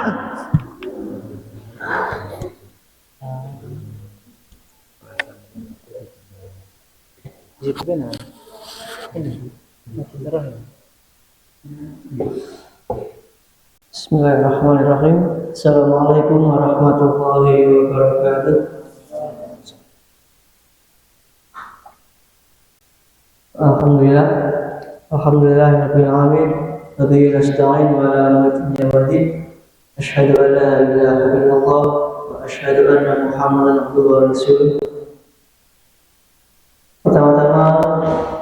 Bismillahirrahmanirrahim. Assalamualaikum warahmatullahi wabarakatuh. Alhamdulillah. Alhamdulillahirabbil alamin. Wa bihi nasta'in wa ala umuri waddin. Asyhadu an la ilaha illallah wa asyhadu anna Muhammadan abduhu wa rasuluh. Pertama-tama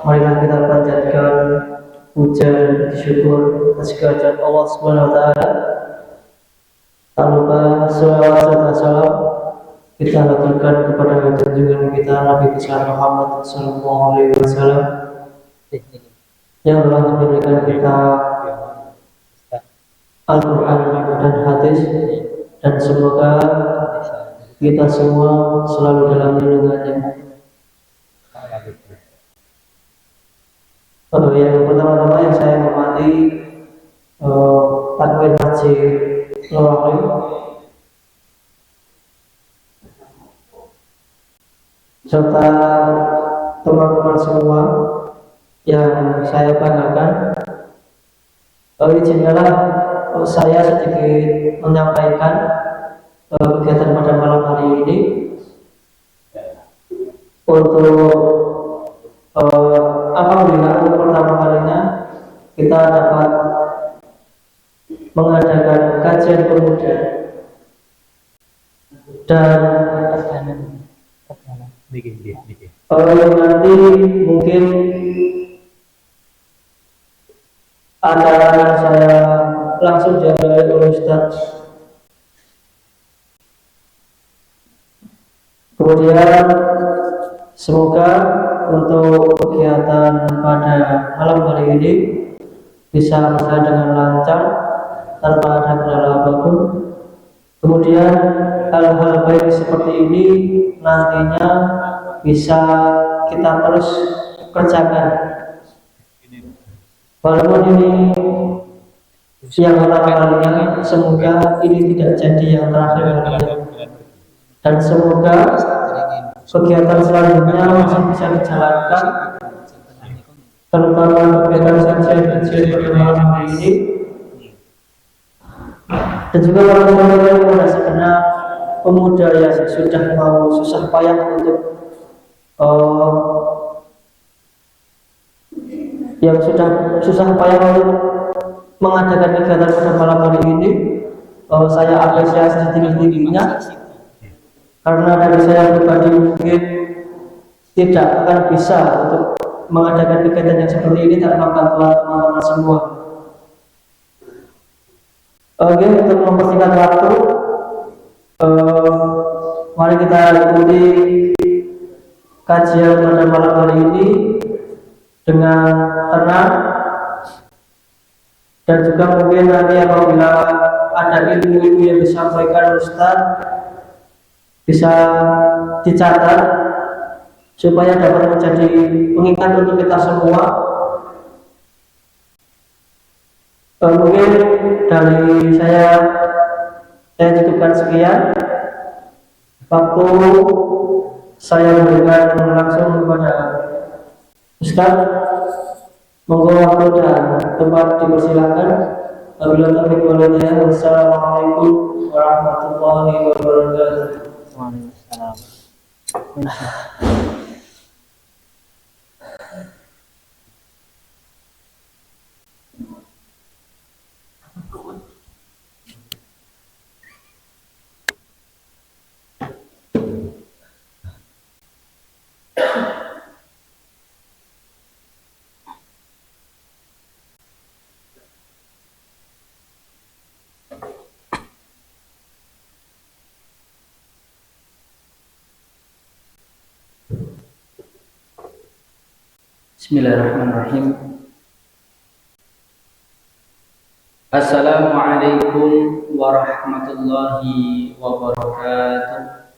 marilah kita panjatkan puja dan puji syukur atas kehadirat Allah Subhanahu wa taala. Tak lupa selawat serta salam kita haturkan kepada junjungan kita Nabi besar Muhammad sallallahu alaihi wasallam yang telah memberikan kita Al-Quran dan hadis, dan semoga kita semua selalu dalam lindungannya. Yang pertama-tama yang saya hormati Takmir Masjid Nurul, serta teman-teman semua yang saya banggakan. Izinkanlah saya sedikit menyampaikan kegiatan pada malam hari ini. Alhamdulillah, untuk pertama kalinya kita dapat mengadakan kajian pemuda, dan nanti mungkin akan saya langsung diambil oleh Ustaz. Kemudian semoga untuk kegiatan pada malam hari ini bisa berjalan dengan lancar tanpa ada kendala apapun. Kemudian hal-hal baik seperti ini nantinya bisa kita terus kerjakan. Walaupun ini yang pertama kalinya, semoga ini tidak jadi yang terakhir, dan semoga kegiatan selanjutnya masih bisa dijalankan, terutama kegiatan kajian pada malam hari ini. Dan juga teman-teman kepada segenap pemuda yang sudah mau susah payah untuk mengadakan kegiatan pada malam hari ini. Saya apresiasi setinggi-tingginya, karena dari saya pribadi mungkin tidak akan bisa untuk mengadakan kegiatan yang seperti ini tanpa bantuan teman-teman semua. Oke, untuk mempersingkat waktu, mari kita ikuti kajian pada malam hari ini dengan tenang, dan juga mungkin nanti apabila ada ilmu-ilmu yang disampaikan Ustaz bisa dicatat supaya dapat menjadi pengingat untuk kita semua. Mungkin dari saya cukupkan sekian. Waktu saya berikan langsung kepada Ustaz. Monggo waktu dan tempat dipersilakan. Wabillahi taufiq wal hidayah. Wassalamualaikum warahmatullahi wabarakatuh. Waalaikumsalam. Bismillahirrahmanirrahim. Assalamualaikum warahmatullahi wabarakatuh.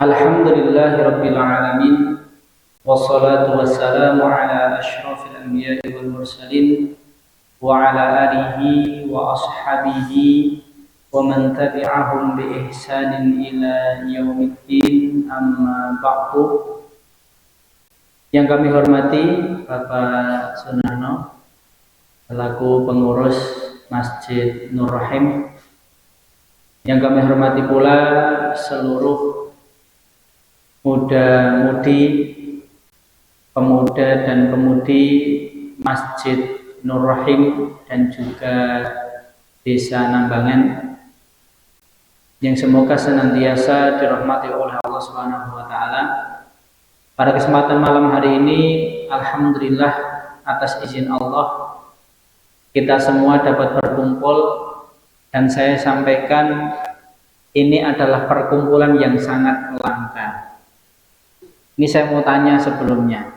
Alhamdulillahi rabbil alamin, wassalatu wassalamu ala asyrafil anbiya'i wal mursalin wa ala alihi wa ashabihi wa man tabi'ahum bi ihsanin ila yaumiddin, amma ba'du. Yang kami hormati Bapak Sunarno selaku pengurus Masjid Nur Rahim. Yang kami hormati pula seluruh muda-mudi, pemuda dan pemudi Masjid Nur Rahim dan juga Desa Nambangan, yang semoga senantiasa dirahmati oleh Allah Subhanahu wa taala. Pada kesempatan malam hari ini, alhamdulillah atas izin Allah kita semua dapat berkumpul, dan saya sampaikan ini adalah perkumpulan yang sangat langka. Ini saya mau tanya sebelumnya.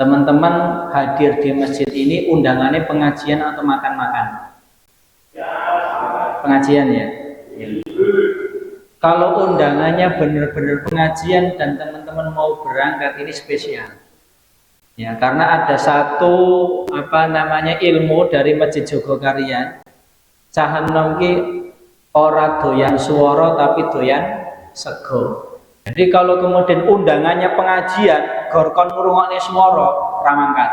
Teman-teman hadir di masjid ini undangannya pengajian atau makan-makan? Pengajian ya? Kalau undangannya benar-benar pengajian dan teman-teman mau berangkat, ini spesial. Ya, karena ada satu ilmu dari Masjid Jogokarian. Cahan nomki ora doyan suara tapi doyan sego. Jadi kalau kemudian undangannya pengajian, gorkon ngrungokne swara ra mangkat.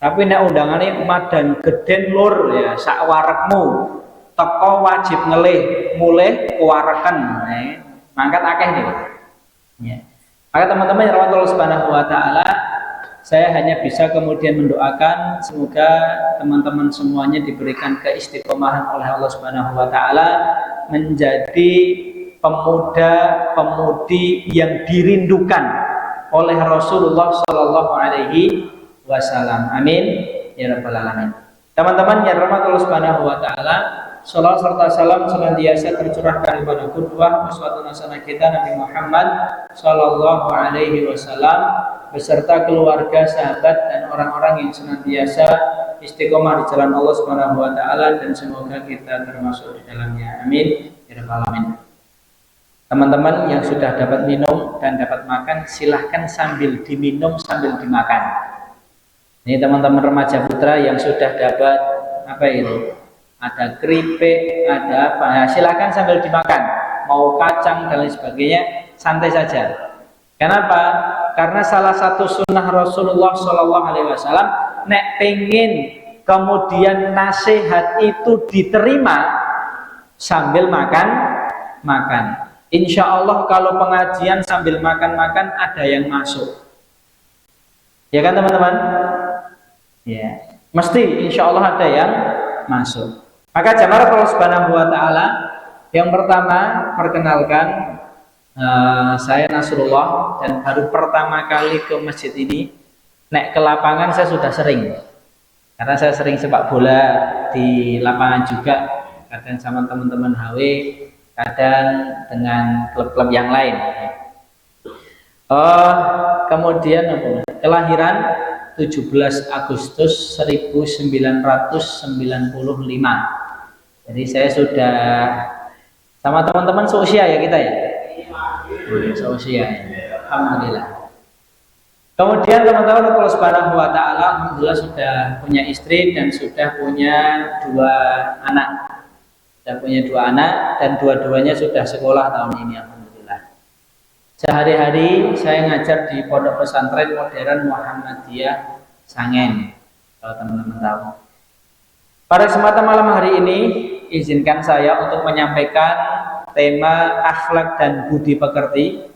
Tapi nek undangannya madan geden lur ya sak warekmu, teko wajib ngelih, mulih kuwareken. Mangkat akeh nih. Ya. Maka teman-teman yang rahmat Allah Subhanahu wa taala, saya hanya bisa kemudian mendoakan semoga teman-teman semuanya diberikan keistiqomahan oleh Allah Subhanahu wa taala menjadi pemuda-pemudi yang dirindukan oleh Rasulullah Shallallahu Alaihi Wasallam. Amin ya rabbal alamin. Teman-teman yang rahmat Allah Subhanahu wa taala, salawat serta salam senantiasa tercurahkan kepada qudwah uswatun hasanah kita Nabi Muhammad Shallallahu Alaihi Wasallam beserta keluarga, sahabat dan orang-orang yang senantiasa istiqomah di jalan Allah Subhanahu wa taala, dan semoga kita termasuk di dalamnya. Amin ya rabbal alamin. Teman-teman yang sudah dapat minum dan dapat makan, silahkan sambil diminum sambil dimakan. Ini teman-teman remaja putra yang sudah dapat ada keripik, ada apa, nah, silahkan sambil dimakan. Mau kacang dan lain sebagainya, santai saja. Kenapa? Karena salah satu sunnah Rasulullah Shallallahu Alaihi Wasallam, nek pengen kemudian nasihat itu diterima sambil makan. Insya Allah kalau pengajian sambil makan-makan ada yang masuk, ya kan teman-teman? Ya, mesti insya Allah ada yang masuk. Maka jamaah Allah Subhanahu wa taala, yang pertama perkenalkan, saya Nasrullah dan baru pertama kali ke masjid ini. Nek ke lapangan saya sudah sering, karena saya sering sepak bola di lapangan juga, kadang sama teman-teman HW, kadang dengan klub-klub yang lain. Kemudian kelahiran 17 Agustus 1995. Jadi saya sudah sama teman-teman seusia ya kita ya. Seusia ya. Alhamdulillah. Kemudian teman-teman Allah Subhanahu wa taala alhamdulillah sudah punya istri dan sudah punya dua anak. Sudah punya dua anak dan dua-duanya sudah sekolah tahun ini, alhamdulillah. Sehari-hari saya ngajar di Pondok Pesantren Modern Muhammadiyah Sangen, kalau teman-teman tahu. Pada kesempatan malam hari ini, izinkan saya untuk menyampaikan tema akhlak dan budi pekerti.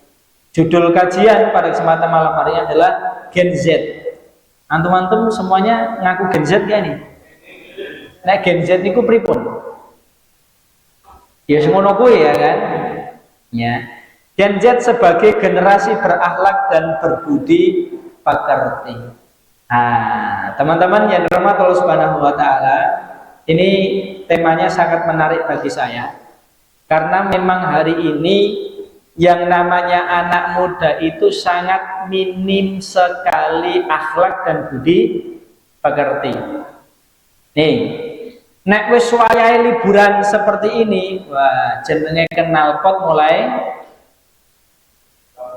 Judul kajian pada kesempatan malam hari ini adalah Gen Z. Antum-antum semuanya ngaku Gen Z gak nih? Nah, Gen Z itu pripun? Ya semono kuwi ya kan? Ya. Gen Z sebagai generasi berakhlak dan berbudi pekerti. Nah, teman-teman yang dirahmati Allah Subhanahu wa taala, ini temanya sangat menarik bagi saya. Karena memang hari ini yang namanya anak muda itu sangat minim sekali akhlak dan budi pekerti. Nih, nek wis wayahe liburan seperti ini, wah jenenge knalpot mulai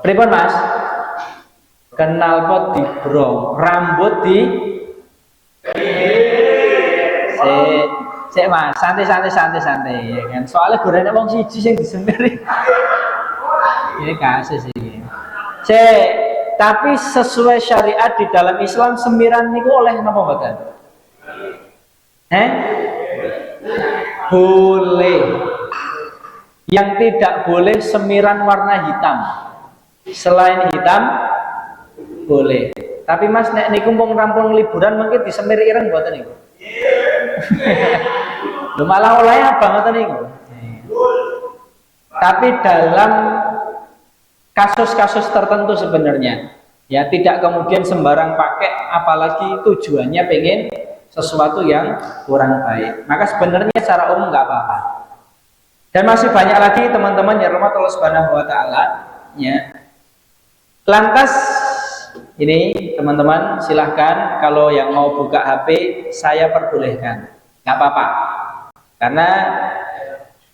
pripun Mas? Knalpot dibrong, rambut di Cek Mas, santai ya kan. Soalnya gorengnya wong siji sing disemir. Ini kasus sih. Cek, tapi sesuai syariat di dalam Islam semiran niku oleh napa mboten? Boleh. Yang tidak boleh semiran warna hitam. Selain hitam boleh. Tapi Mas nek niku pun rampung liburan mungkin disemir ireng mboten niku. Lho malah oleh apa ngoten niku. Tapi dalam kasus-kasus tertentu sebenarnya ya tidak kemudian sembarang pakai, apalagi tujuannya pengen sesuatu yang kurang baik, maka sebenarnya secara umum nggak apa-apa. Dan masih banyak lagi teman-teman yang rahmat Allah Subhanahu wa taala ya. Lantas ini teman-teman silahkan kalau yang mau buka HP saya perbolehkan, nggak apa-apa, karena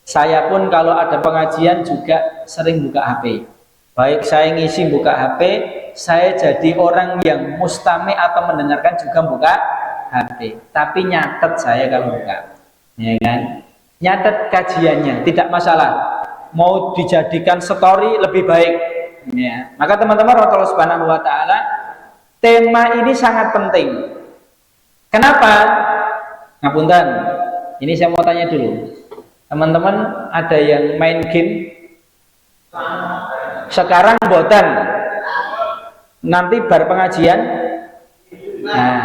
saya pun kalau ada pengajian juga sering buka HP. Baik saya ngisi buka HP, saya jadi orang yang mustami atau mendengarkan juga buka HP. Tapi nyatet saya kalau buka, ya kan? Nyatet kajiannya, tidak masalah. Mau dijadikan story lebih baik. Ya. Maka teman-teman Allah Subhanahu wa taala, tema ini sangat penting. Kenapa? Ngapunten. Ini saya mau tanya dulu. Teman-teman ada yang main game? Sekarang boten. Nanti bar pengajian. Nah,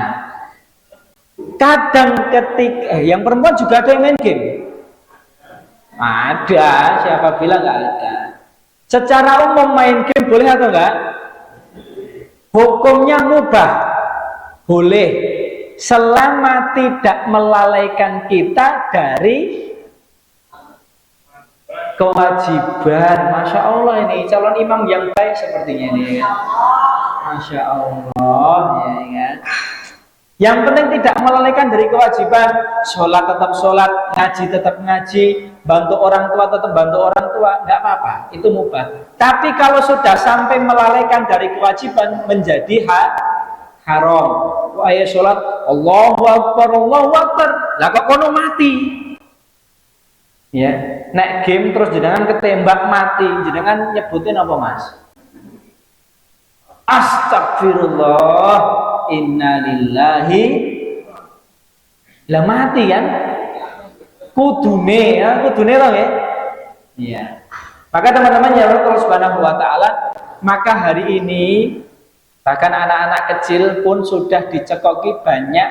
kadang ketika yang perempuan juga ada yang main game. Ada, siapa bilang nggak ada? Secara umum main game boleh atau enggak? Hukumnya mubah, boleh, selama tidak melalaikan kita dari kewajiban. Masya Allah, ini calon imam yang baik sepertinya ini ya. Masya Allah ya kan. Yang penting tidak melalaikan dari kewajiban. Sholat tetap sholat, ngaji tetap ngaji, bantu orang tua tetap bantu orang tua, nggak apa-apa, itu mubah. Tapi kalau sudah sampai melalaikan dari kewajiban menjadi haram. Wahai sholat, Allahu Akbar, lah kok kono mati? Ya, nek game terus jenengan ketembak mati, jenengan nyebutin apa Mas? Astagfirullah, innalillahi, lah mati kan? Kudune ya, kudune loh ya. Iya. Maka teman-teman ya Allah Subhanahu wa taala, maka hari ini bahkan anak-anak kecil pun sudah dicekoki banyak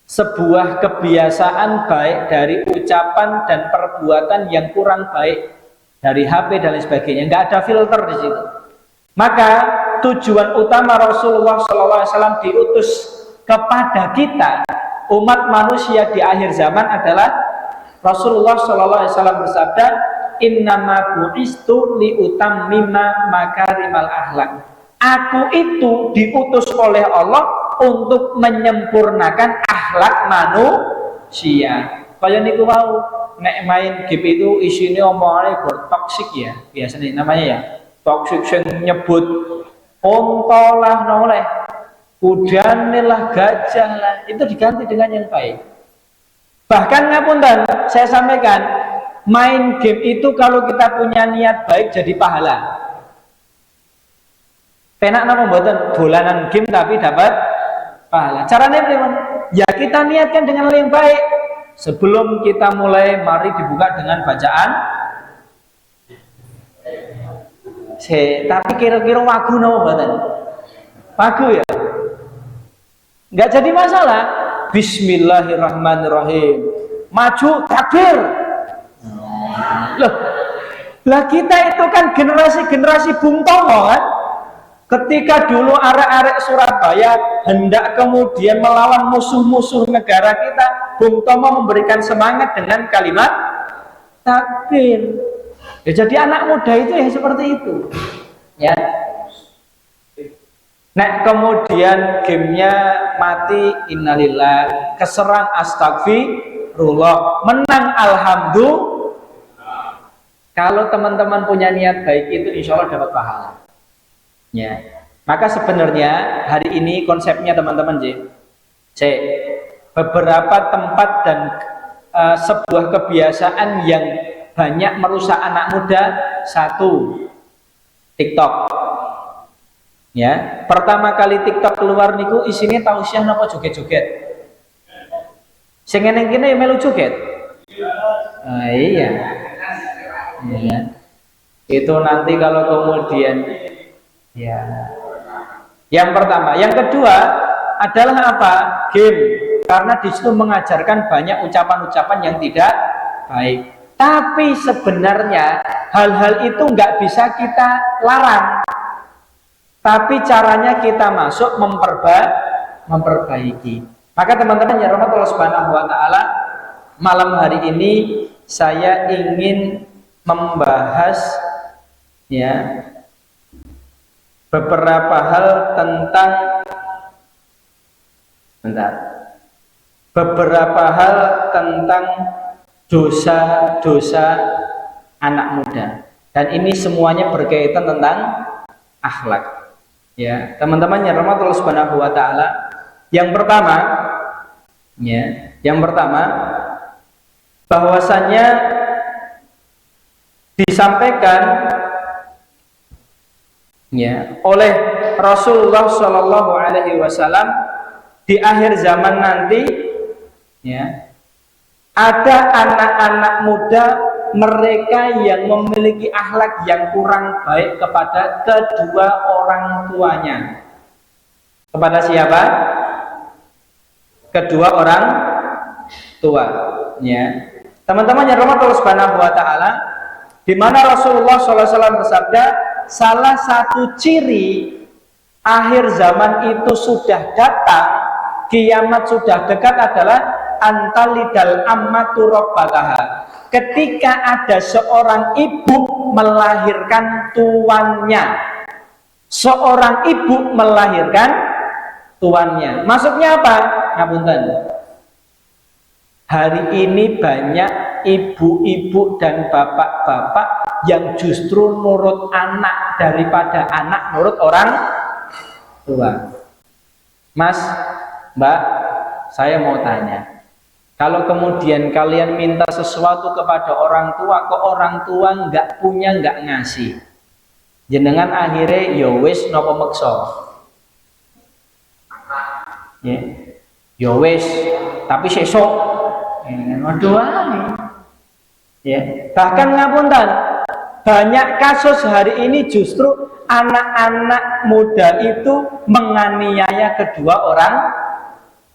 sebuah kebiasaan baik dari ucapan dan perbuatan yang kurang baik dari HP dan lain sebagainya. Nggak ada filter di situ. Maka tujuan utama Rasulullah SAW diutus kepada kita umat manusia di akhir zaman adalah Rasulullah SAW bersabda, innama bu'istu liutammima makarimal akhlak. Aku itu diutus oleh Allah untuk menyempurnakan akhlak manusia. Kaya niku mau nek main game itu isinya omongannya toksik ya, biasanya namanya ya. Toksik sing nyebut onto lah noleh, kudane lah, gajah lah, itu diganti dengan yang baik. Bahkan ngapunten, saya sampaikan, main game itu kalau kita punya niat baik jadi pahala. Penak napa mboten dolanan game tapi dapat pahala. Caranya bagaimana? Ya kita niatkan dengan yang baik. Sebelum kita mulai, mari dibuka dengan bacaan. Tapi kira-kira wagu napa mboten? Wagu ya. Enggak jadi masalah. Bismillahirrahmanirrahim. Maju takbir. Loh, lah kita itu kan generasi-generasi Bung Tomo kan? Ketika dulu arek-arek Surabaya hendak kemudian melawan musuh-musuh negara kita, Bung Tomo memberikan semangat dengan kalimat takbir. Ya, jadi anak muda itu ya seperti itu. Ya. Nah, kemudian gamenya mati, innalillah, keserang astagfirullah, menang alhamdulillah. Kalau teman-teman punya niat baik itu insya Allah dapat pahala. Ya. Maka sebenarnya hari ini konsepnya teman-teman beberapa tempat dan sebuah kebiasaan yang banyak merusak anak muda. Satu, TikTok. Ya, pertama kali TikTok keluar niku isine tausiah napa joget-joget. Sing ngene kene melu joget. Iya. Iya. Itu nanti kalau kemudian ya. Yang pertama, yang kedua adalah apa? Game. Karena di situ mengajarkan banyak ucapan-ucapan yang tidak baik. Tapi sebenarnya hal-hal itu nggak bisa kita larang. Tapi caranya kita masuk memperbaiki. Maka teman-teman ya rahmatullah subhanahu wa ta'ala, malam hari ini saya ingin membahas ya beberapa hal tentang dosa-dosa anak muda. Dan ini semuanya berkaitan tentang akhlak. Ya, teman-teman ya rahmatullah subhanahu wa ta'ala, yang pertama bahwasannya disampaikan ya oleh Rasulullah Shallallahu Alaihi Wasallam di akhir zaman nanti ya ada anak-anak muda mereka yang memiliki akhlak yang kurang baik kepada kedua orang tuanya. Kepada siapa? Kedua orang tua. Ya, teman-teman yang rahmatullah subhanahu wa ta'ala, di mana Rasulullah SAW bersabda, salah satu ciri akhir zaman itu sudah datang, kiamat sudah dekat adalah antalidal ammatu rabbataha. Ketika ada seorang ibu melahirkan tuannya. Seorang ibu melahirkan tuannya. Maksudnya apa? Ngapunten. Hari ini banyak ibu-ibu dan bapak-bapak yang justru nurut anak daripada anak nurut orang tua. Mas, Mbak, saya mau tanya. Kalau kemudian kalian minta sesuatu kepada orang tua, kok orang tua nggak punya, nggak ngasih, jenengan akhirnya ya wis napa meksa, ya, ya wis, tapi sesok, waduh, ya. Bahkan ngapunten, banyak kasus hari ini justru anak-anak muda itu menganiaya kedua orang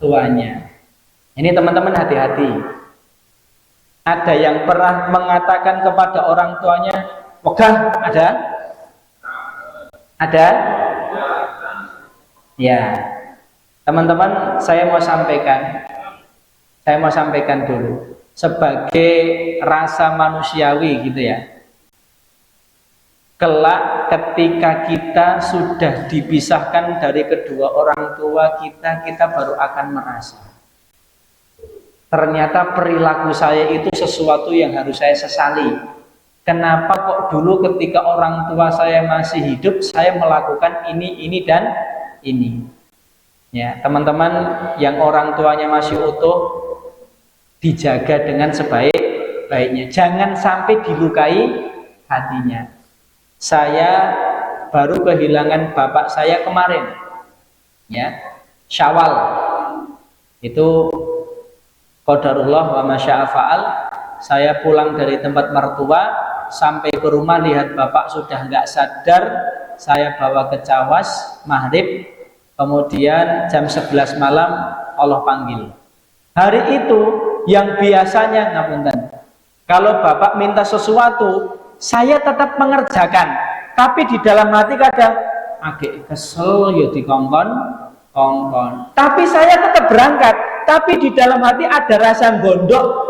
tuanya. Ini teman-teman hati-hati. Ada yang pernah mengatakan kepada orang tuanya, wegah, ada? Ada? Ya. Teman-teman, saya mau sampaikan dulu sebagai rasa manusiawi gitu ya. Kelak ketika kita sudah dipisahkan dari kedua orang tua kita baru akan merasa ternyata perilaku saya itu sesuatu yang harus saya sesali. Kenapa kok dulu ketika orang tua saya masih hidup saya melakukan ini dan ini. Ya, teman-teman yang orang tuanya masih utuh, dijaga dengan sebaik-baiknya. Jangan sampai dilukai hatinya. Saya baru kehilangan bapak saya kemarin. Ya, Syawal. Itu qadarullah wa masya'a fa'al. Saya pulang dari tempat mertua, sampai ke rumah lihat bapak sudah nggak sadar. Saya bawa ke Cawas maghrib, kemudian jam 11 malam Allah panggil. Hari itu yang biasanya ngapunten, kalau bapak minta sesuatu saya tetap mengerjakan, tapi di dalam hati kadang agak kesel ya dikongkon. Tapi saya tetap berangkat, tapi di dalam hati ada rasa gondok.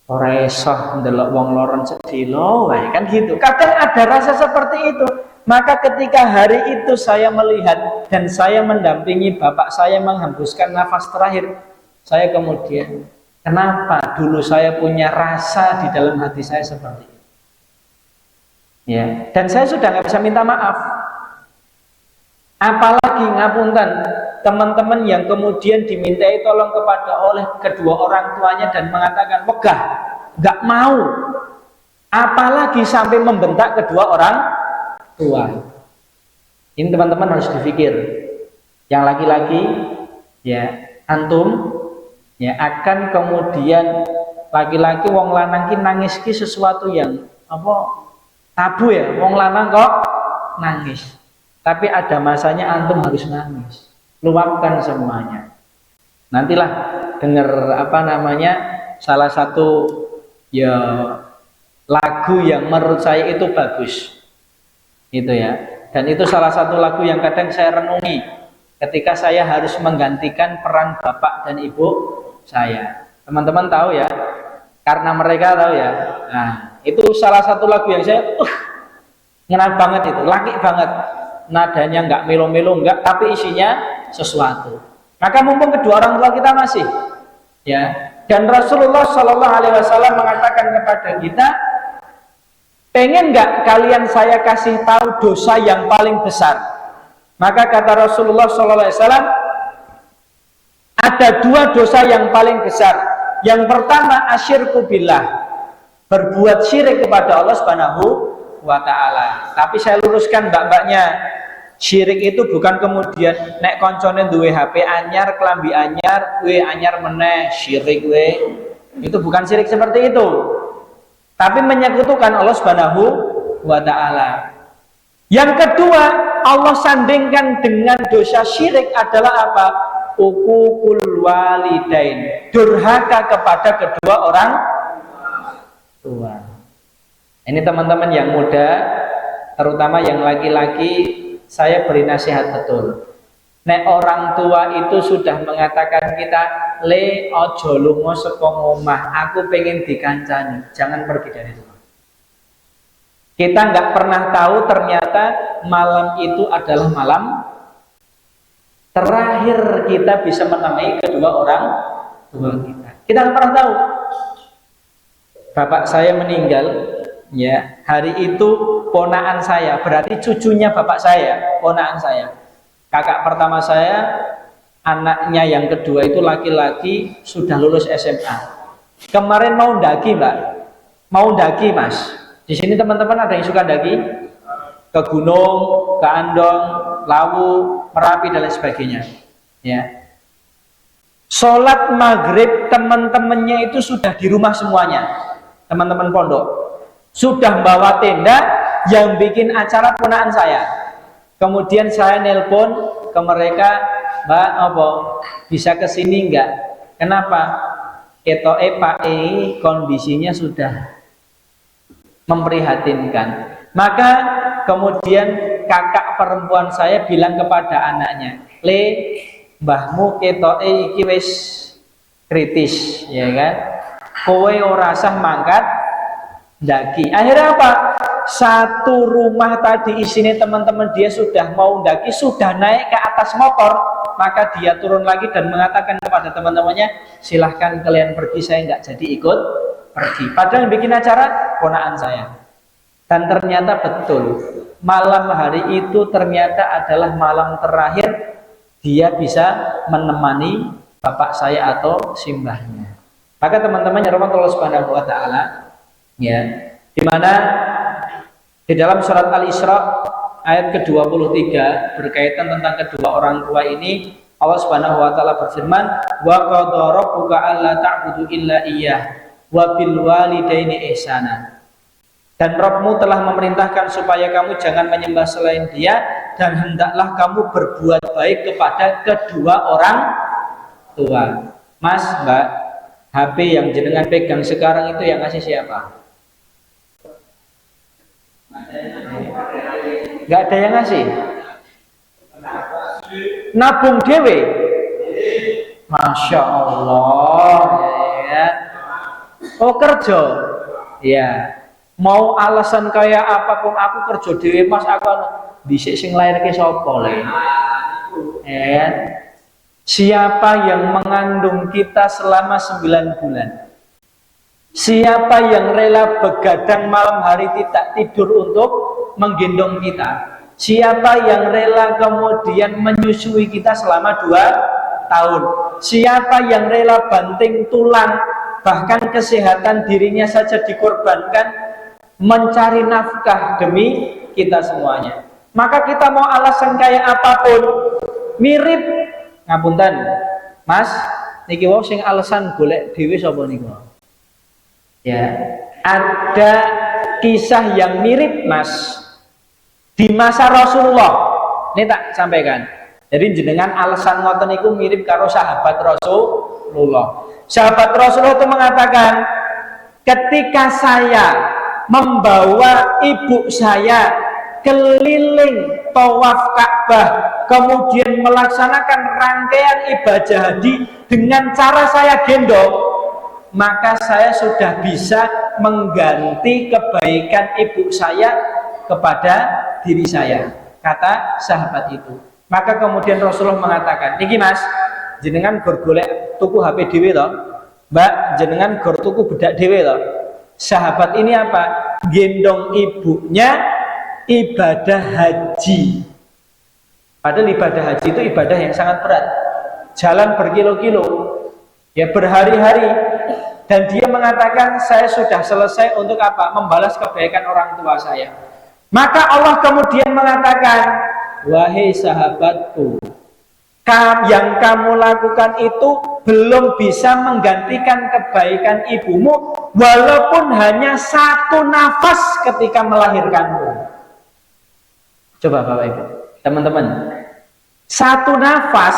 Ora iso ndelok wong loron sedilo wae, kan gitu. Kadang ada rasa seperti itu. Maka ketika hari itu saya melihat dan saya mendampingi bapak saya menghembuskan nafas terakhir, saya kemudian, kenapa dulu saya punya rasa di dalam hati saya seperti itu? Ya, dan saya sudah nggak bisa minta maaf. Apalagi ngapunten, teman-teman yang kemudian dimintai tolong kepada oleh kedua orang tuanya dan mengatakan wegah, nggak mau, apalagi sampai membentak kedua orang tua. Ini teman-teman harus dipikir. Yang laki-laki, ya antum, ya akan kemudian laki-laki wong lanang ki nangis ki sesuatu yang apa tabu ya, wong lanang kok nangis. Tapi ada masanya antum harus nangis. Luapkan semuanya. Nantilah dengar apa namanya salah satu ya lagu yang menurut saya itu bagus. Itu ya. Dan itu salah satu lagu yang kadang saya renungi ketika saya harus menggantikan peran bapak dan ibu saya. Teman-teman tahu ya, karena mereka tahu ya. Nah, itu salah satu lagu yang saya ngena banget itu, laki banget. Nadanya nggak melo-melo nggak, tapi isinya sesuatu. Maka mumpung kedua orang tua kita masih, ya. Dan Rasulullah Shallallahu Alaihi Wasallam mengatakan kepada kita, pengen nggak kalian saya kasih tahu dosa yang paling besar? Maka kata Rasulullah Shallallahu Alaihi Wasallam, ada dua dosa yang paling besar. Yang pertama asyirku billah, berbuat syirik kepada Allah Subhanahu wa Ta'ala. Tapi saya luruskan mbak-mbaknya, syirik itu bukan kemudian nek koncone duwe HP anyar, kelambi anyar, we anyar meneh syirik we. Itu bukan syirik seperti itu. Tapi menyekutukan Allah Subhanahu wa Ta'ala. Yang kedua, Allah sandingkan dengan dosa syirik adalah apa? Uququl walidain, durhaka kepada kedua orang tua. Ini teman-teman yang muda, terutama yang laki-laki, saya beri nasihat betul. Nek orang tua itu sudah mengatakan kita, le ojo lunga saka omah, aku pengen dikancani, jangan pergi dari rumah. Kita nggak pernah tahu ternyata malam itu adalah malam terakhir kita bisa menemui kedua orang tua kita. Kita nggak pernah tahu. Bapak saya meninggal, ya hari itu ponaan saya, berarti cucunya bapak saya, ponaan saya. Kakak pertama saya, anaknya yang kedua itu laki-laki sudah lulus SMA. Kemarin mau ndaki mbak, mau ndaki mas. Di sini teman-teman ada yang suka ndaki? Ke gunung, ke Andong, Lawu, Merapi dan lain sebagainya. Ya. Sholat maghrib teman-temannya itu sudah di rumah semuanya. Teman-teman pondok sudah bawa tenda, yang bikin acara ponaan saya. Kemudian saya nelpon ke mereka, Mbak, apa bisa kesini enggak? Kenapa? Ketoke Pak kondisinya sudah memprihatinkan. Maka kemudian kakak perempuan saya bilang kepada anaknya, le mbahmu ketoke iki wis kritis, ya kan? Kowe ora sah mangkat ndaki. Akhirnya apa? Satu rumah tadi isinya teman-teman dia sudah mau ndaki, sudah naik ke atas motor, maka dia turun lagi dan mengatakan kepada teman-temannya, silahkan kalian pergi, saya nggak jadi ikut pergi. Padahal yang bikin acara ponaan saya. Dan ternyata betul, malam hari itu ternyata adalah malam terakhir dia bisa menemani bapak saya atau simbahnya. Maka teman-teman yang rahmatullah subhanahu wa ta'ala, ya, dimana di dalam surat Al-Isra ayat ke-23 berkaitan tentang kedua orang tua ini, Allah Subhanahu wa taala berfirman, wa qadara rabbuka alla ta'budu illa iyyah wa bil walidaini ihsana. Dan Rabbmu telah memerintahkan supaya kamu jangan menyembah selain Dia, dan hendaklah kamu berbuat baik kepada kedua orang tua. Mas, Mbak, HP yang jenengan pegang sekarang itu yang ngasih siapa? Gak ada yang ngasih. Nabung dewe. Masya Allah, ya. Oh kerja, ya. Mau alasan kayak apapun aku kerja dewe mas, aku bisa sing lahir ke sopo le. Ya. Siapa yang mengandung kita selama 9 bulan? Siapa yang rela begadang malam hari tidak tidur untuk menggendong kita? Siapa yang rela kemudian menyusui kita selama 2 tahun? Siapa yang rela banting tulang, bahkan kesehatan dirinya saja dikorbankan, mencari nafkah demi kita semuanya? Maka kita mau alasan kayak apapun, mirip, ngapunten, Mas, niki wau sing alasan golek dhewe sapa niku? Ya, ada kisah yang mirip, Mas, di masa Rasulullah. Ini tak sampaikan. Jadi jenengan alasan ngoten niku mirip karo sahabat Rasulullah. Sahabat Rasulullah itu mengatakan, ketika saya membawa ibu saya keliling tawaf Ka'bah, kemudian melaksanakan rangkaian ibadah haji dengan cara saya gendong, maka saya sudah bisa mengganti kebaikan ibu saya kepada diri saya, kata sahabat itu. Maka kemudian Rasulullah mengatakan, niki Mas, jenengan gor golek tuku HP dhewe to, Mbak, jenengan gor tuku bedak dhewe to. Sahabat ini apa? Gendong ibunya ibadah haji. Padahal ibadah haji itu ibadah yang sangat berat, jalan berkilo-kilo, ya berhari-hari. Dan dia mengatakan, saya sudah selesai untuk apa? Membalas kebaikan orang tua saya. Maka Allah kemudian mengatakan, wahai sahabatku, yang kamu lakukan itu belum bisa menggantikan kebaikan ibumu, walaupun hanya 1 nafas ketika melahirkanmu. Coba Bapak Ibu, teman-teman, 1 nafas,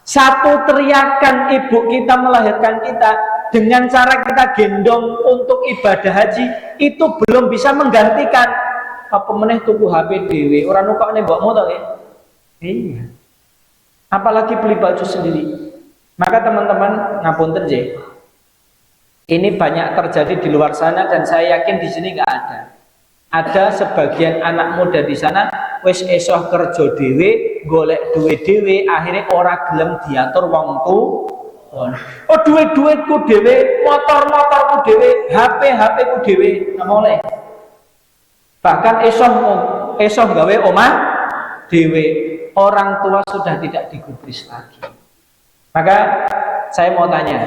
1 teriakan ibu kita melahirkan kita, dengan cara kita gendong untuk ibadah haji, itu belum bisa menggantikan apa meneh tuku HP dhewe, ora nukokne mbokmu to nggih. Iya. Apalagi beli baju sendiri. Maka teman-teman ngapunten nggih. Ini banyak terjadi di luar sana dan saya yakin di sini nggak ada. Ada sebagian anak muda di sana wis esok kerja dhewe, golek duit dhewe, akhirnya ora gelem diatur wong tuwa. Oh, duit-duitku dhewe, motor-motorku dhewe, HP-ku dhewe, nggak boleh. Bahkan esok gawe omah dhewe, orang tua sudah tidak digubris lagi. Maka saya mau tanya,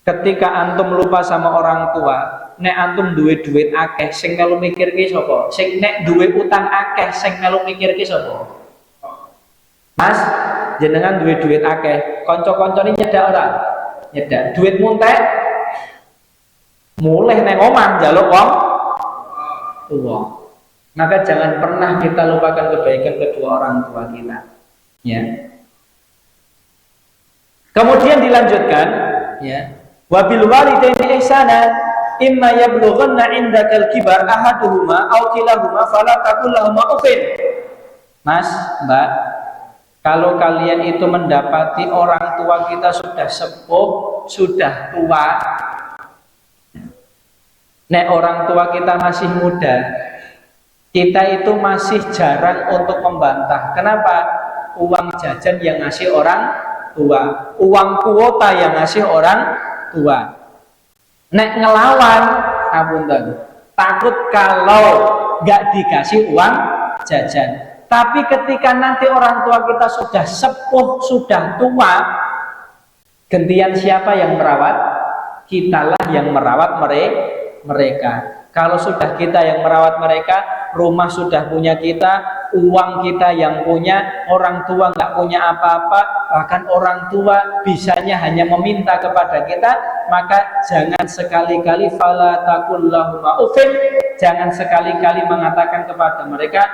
ketika antum lupa sama orang tua, nek antum duwe duit akeh, sing melu mikirke sapa? Sing nek duwe utang akeh, sing melu mikirke sapa? Mas, jenengan duwe duit akeh, kanca-kancane nyedak ora? Nyedak. Duit muntek mulih neng omah njaluk wong tua. Maka jangan pernah kita lupakan kebaikan kedua orang tua kita. Ya. Kemudian dilanjutkan, ya. Wabil walidaini ihsana, imma yablughanna indakal kibar ahaduhuma aw kilahuma fala taqul lahum uffin. Mas, Mbak, kalau kalian itu mendapati orang tua kita sudah sepuh, sudah tua, nek orang tua kita masih muda, kita itu masih jarang untuk membantah. Kenapa? Uang jajan yang ngasih orang tua, uang kuota yang ngasih orang tua. Nek ngelawan, apunten, takut kalau nggak dikasih uang jajan. Tapi ketika nanti orang tua kita sudah sepuh, sudah tua, gantian siapa yang merawat? Kitalah yang merawat mereka. Kalau sudah kita yang merawat mereka, rumah sudah punya kita, uang kita yang punya, orang tua nggak punya apa-apa, bahkan orang tua bisanya hanya meminta kepada kita, maka jangan sekali-kali fala taqul lahum uffin, jangan sekali-kali mengatakan kepada mereka,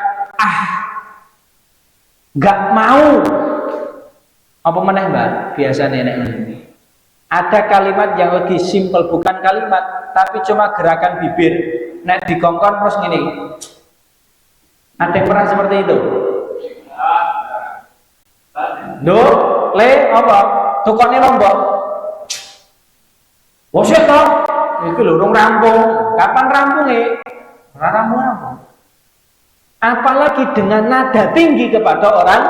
nggak mau. Apa meneh Mbak? Biasa nenek ini. Ada kalimat yang lebih simpel, bukan kalimat, tapi cuma gerakan bibir. Nek dikongkon terus gini. Ada yang pernah seperti itu? Duh, le apa? Tukoknya lombok. Wosek toh? Itu lho urung rampung. Kapan rampung ora rampung. Apalagi dengan nada tinggi kepada orang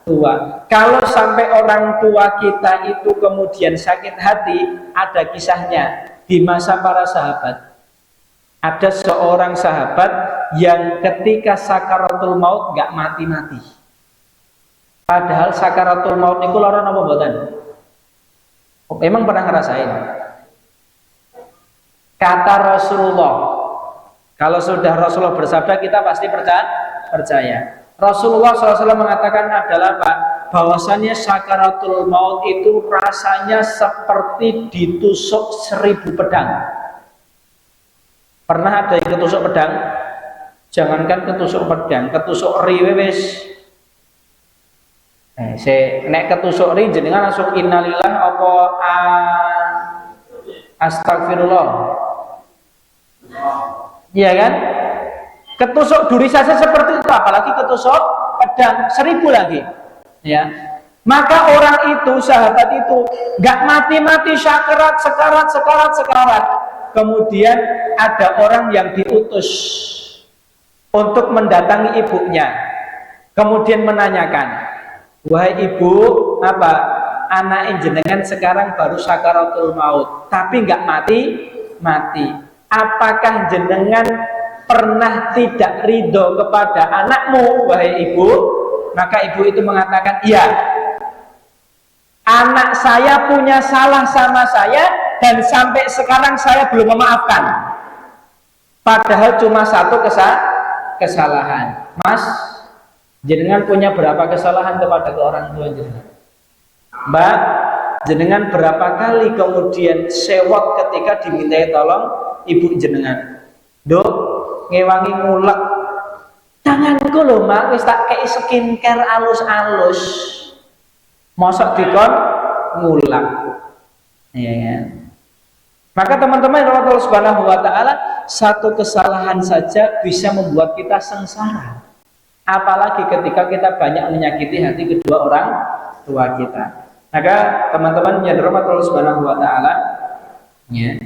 tua. Kalau sampai orang tua kita itu kemudian sakit hati, ada kisahnya di masa para sahabat. Ada seorang sahabat yang ketika sakaratul maut nggak mati-mati. Padahal sakaratul maut niku lara napa mboten? Emang pernah ngerasain? Kata Rasulullah, kalau sudah Rasulullah bersabda kita pasti percaya. Rasulullah SAW mengatakan adalah Pak, bahwasannya sakaratul maut itu rasanya seperti ditusuk 1000 pedang. Pernah ada yang ketusuk pedang? Jangankan ketusuk pedang, ketusuk riwe wis. Nek ketusuk ri jenengan langsung innalillah apa astagfirullah. Iya kan? Ketusuk duri saja seperti itu, apalagi ketusuk pedang 1000 lagi. Ya. Maka orang itu, sahabat itu nggak mati-mati sekarat. Kemudian ada orang yang diutus untuk mendatangi ibunya. Kemudian menanyakan, wahai ibu, apa anak jenengan sekarang baru sakaratul maut, tapi nggak mati. Apakah jenengan pernah tidak ridho kepada anakmu, wahai ibu? Maka ibu itu mengatakan, iya. Anak saya punya salah sama saya dan sampai sekarang saya belum memaafkan. Padahal cuma satu kesalahan. Mas, jenengan punya berapa kesalahan kepada orang tua jenengan? Mbak, jenengan berapa kali kemudian sewot ketika dimintai tolong ibu jenengan? Dok, ngewangi ngulek tanganku loh mak, wis tak kei skincare alus-alus, mosok dikon ngulek. Iya kan? Maka teman-teman Allah Subhanahu wa taala, satu kesalahan saja bisa membuat kita sengsara. Apalagi ketika kita banyak menyakiti hati kedua orang tua kita. Maka teman-teman yang dirahmati Allah Subhanahu wa taala, ya.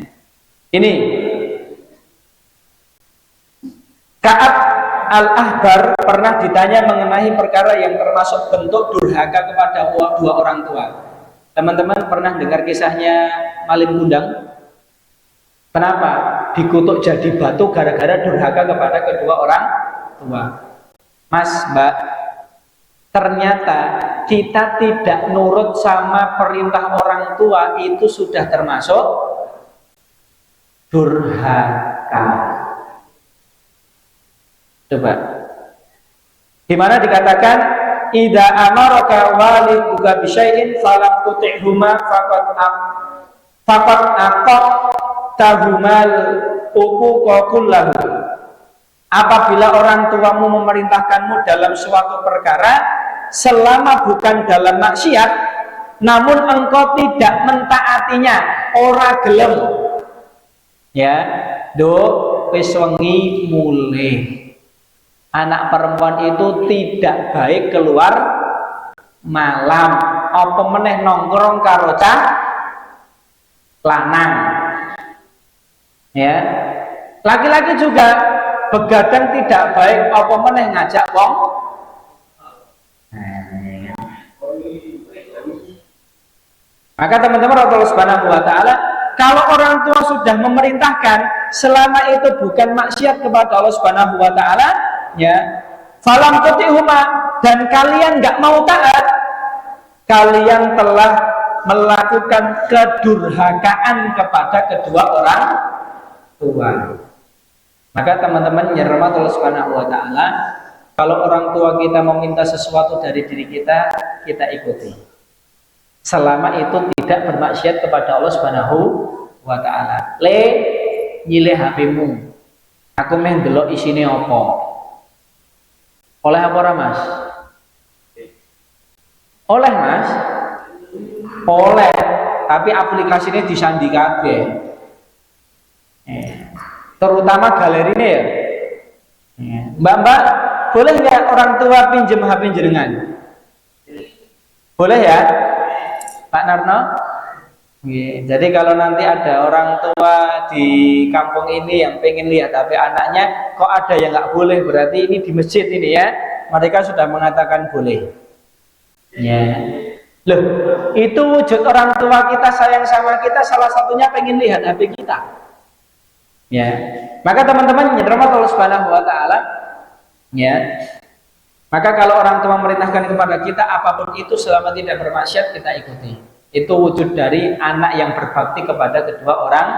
Ini Ka'ab Al-Ahbar pernah ditanya mengenai perkara yang termasuk bentuk durhaka kepada dua orang tua. Teman-teman pernah dengar kisahnya Malim Kundang? Kenapa dikutuk jadi batu gara-gara durhaka kepada kedua orang tua? Mas, Mbak, ternyata kita tidak nurut sama perintah orang tua itu sudah termasuk durhaka. Coba, dimana dikatakan idza amaraka waliduka bisyai'in falam tuti'huma faqad aqtahumal uquqa kullahu. Apabila orang tuamu memerintahkanmu dalam suatu perkara selama bukan dalam maksiat, namun engkau tidak mentaatinya, ora gelem. Ya, do wis wengi mulih. Anak perempuan itu tidak baik keluar malam, apa meneh nongkrong karo cah lanang. Ya. Laki-laki juga begadang tidak baik, apa meneh ngajak wong. Maka teman-teman Allah Subhanahu wa taala, kalau orang tua sudah memerintahkan selama itu bukan maksiat kepada Allah Subhanahu wa taala, ya, falam tutihuma, dan kalian nggak mau taat, kalian telah melakukan kedurhakaan kepada kedua orang tua. Maka teman-teman yang dirahmati Allah Subhanahu wa taala, kalau orang tua kita meminta sesuatu dari diri kita, kita ikuti. Selama itu tidak bermaksiat kepada Allah Subhanahu wa taala. Le nyilih HP-mu. Aku meh ndelok isine apa? Oleh apa ora, Mas? Oleh, Mas. Oleh, tapi aplikasinya disandi kabeh. Terutama galerine ya. Mbak-mbak, boleh nggak orang tua pinjem HP jenengan? Boleh ya, Pak Narno? Jadi kalau nanti ada orang tua di kampung ini yang pengen lihat HP anaknya, kok ada yang nggak boleh, berarti ini di masjid ini ya, mereka sudah mengatakan boleh. Ya. Loh, itu wujud orang tua kita sayang sama kita, salah satunya pengen lihat HP kita. Ya. Maka teman-teman yang dirahmati Allah Subhanahu wa taala, ya. Maka kalau orang tua memerintahkan kepada kita apapun itu selama tidak bermaksiat kita ikuti. Itu wujud dari anak yang berbakti kepada kedua orang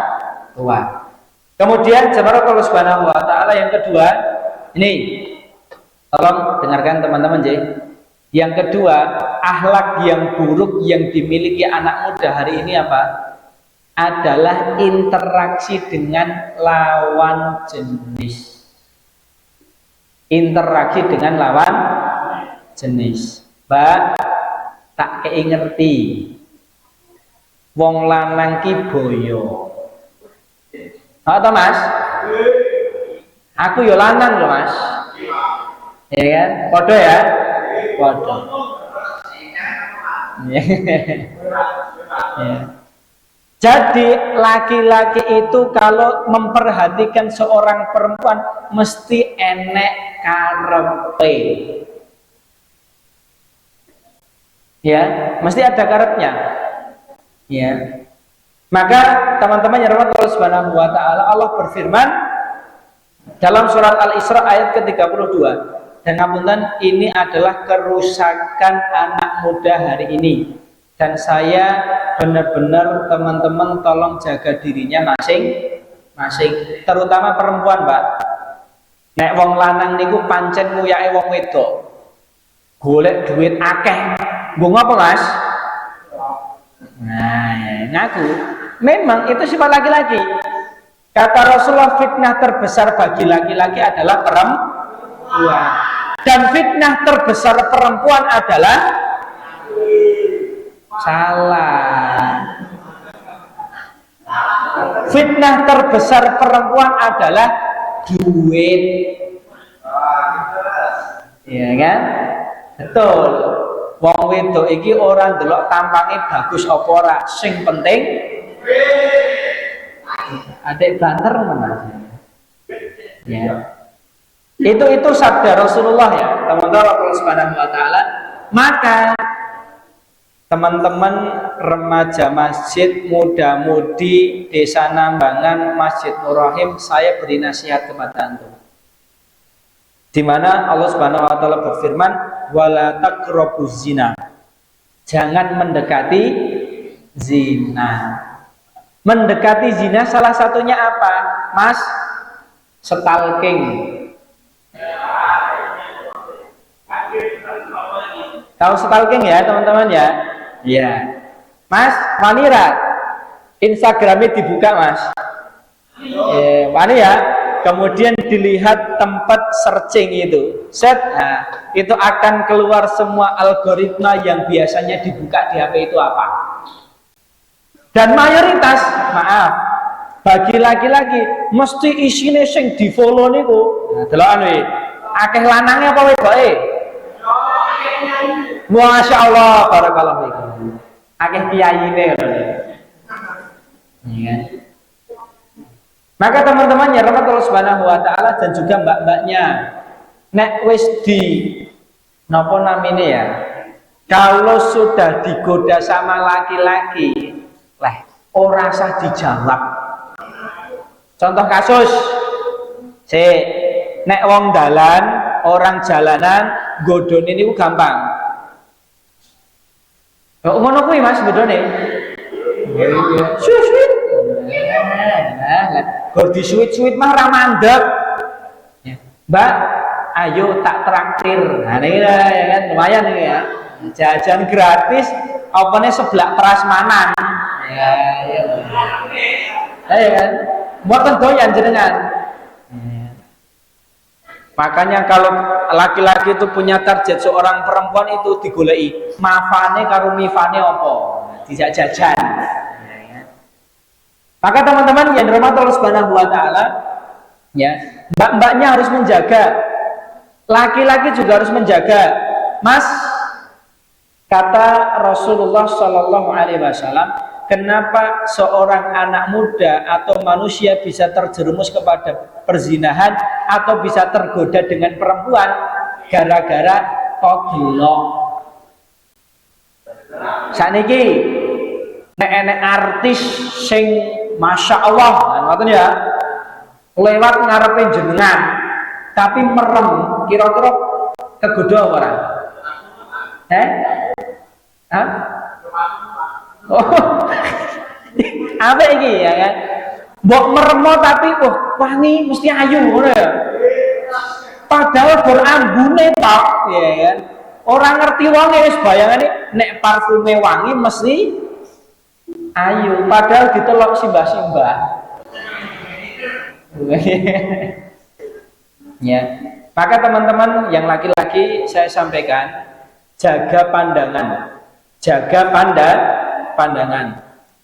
tua. Kemudian jemaah Allah Subhanahu wa taala yang kedua, ini tolong dengarkan teman-teman J. Yang kedua, akhlak yang buruk yang dimiliki anak muda hari ini apa? Adalah interaksi dengan lawan jenis. Interaksi dengan lawan jenis. Mbak, tak kei ngerti. Wong lanang ki boyo. Apa Mas? Aku yo lanang loh Mas. Ya kan? Podo ya? Podo. Ya. Jadi laki-laki itu kalau memperhatikan seorang perempuan mesti enek karepe. Ya, mesti ada karepnya. Ya. Maka teman-teman yang rahmat Allah Subhanahu wa taala, Allah berfirman dalam surat Al-Isra ayat ke-32. Dan ngapunten, ini adalah kerusakan anak muda hari ini. Dan saya benar-benar teman-teman tolong jaga dirinya masing-masing, terutama perempuan, Mbak. Nek wong lanang niku pancen nguyake wong wedok. Golek duit akeh. Nggo ngapa, Mas? Nah, ngaku. Memang itu sifat laki-laki. Kata Rasulullah, fitnah terbesar bagi laki-laki adalah perempuan. Dan fitnah terbesar perempuan adalah salah. Fitnah terbesar perempuan adalah duit. Ya kan? Betul. Wong wedok iki ora ndelok tampangnya bagus apa ora, sing penting adek banter Mas. Ya. Itu sabda Rasulullah ya, teman-teman Allah Subhanahu wa taala. Maka teman-teman remaja masjid, muda-mudi Desa Nambangan, Masjid Nur Rahim, saya beri nasihat kepada antum. Di mana Allah Subhanahu wa taala berfirman, "Wala taqrabuz zina." Jangan mendekati zina. Mendekati zina salah satunya apa? Mas, stalking. Tahu stalking ya, teman-teman ya? Iya. Mas, Manira, Instagramnya dibuka, Mas. Wani ya. Kemudian dilihat tempat searching itu, set, nah, itu akan keluar semua algoritma yang biasanya dibuka di HP itu apa. Dan mayoritas, maaf, bagi laki-laki mesti isine sing di follow niku. Nah, delokan we. Akeh lanange apa wedoke? Masya Allah, barakallahu fikum. Akeh kiyaine ngono. Iya. Maka teman-teman ya rahmat Allah Subhanahu wa taala dan juga mbak-mbaknya, nek wis di napa namine ya, kalau sudah digoda sama laki-laki, leh ora usah dijawab. Contoh kasus, nek wong dalan, orang jalanan godone niku gampang. Kok ngono kuwi Mas godone? Suwit. Godi suwit-suwit mah ra mandeg. Mbak, ayo tak traktir. Nah ini ya kan lumayan ini ya. Jajan gratis, opene seblak prasmanan. Ya, iya. Ya kan. Mboten doyan jenengan. Makanya kalau laki-laki itu punya target seorang perempuan itu digoleki, mafane karo mifane apa? Dijak jajan. Maka teman-teman yang dirahmati Allah Subhanahu wa taala, ya, mbak-mbaknya harus menjaga, laki-laki juga harus menjaga. Mas, kata Rasulullah Shallallahu Alaihi Wasallam, kenapa seorang anak muda atau manusia bisa terjerumus kepada perzinahan atau bisa tergoda dengan perempuan gara-gara togilok. Saniki nek artis sing Masya Allah, ngoten ya. lewat ngarepe jenengan tapi merem, kira-kira kegoda ora? Hah? Oh. Apa iki ya kan? Mbok meremo tapi wangi mesti ayu ngono ya. Padahal berambune tok ya kan. Orang ngerti wangi wis bayangane nek parfume wangi mesti ayu, padahal ditelok simbah-simbah. Ya. Maka teman-teman yang laki-laki saya sampaikan, jaga pandangan. Jaga pandangan.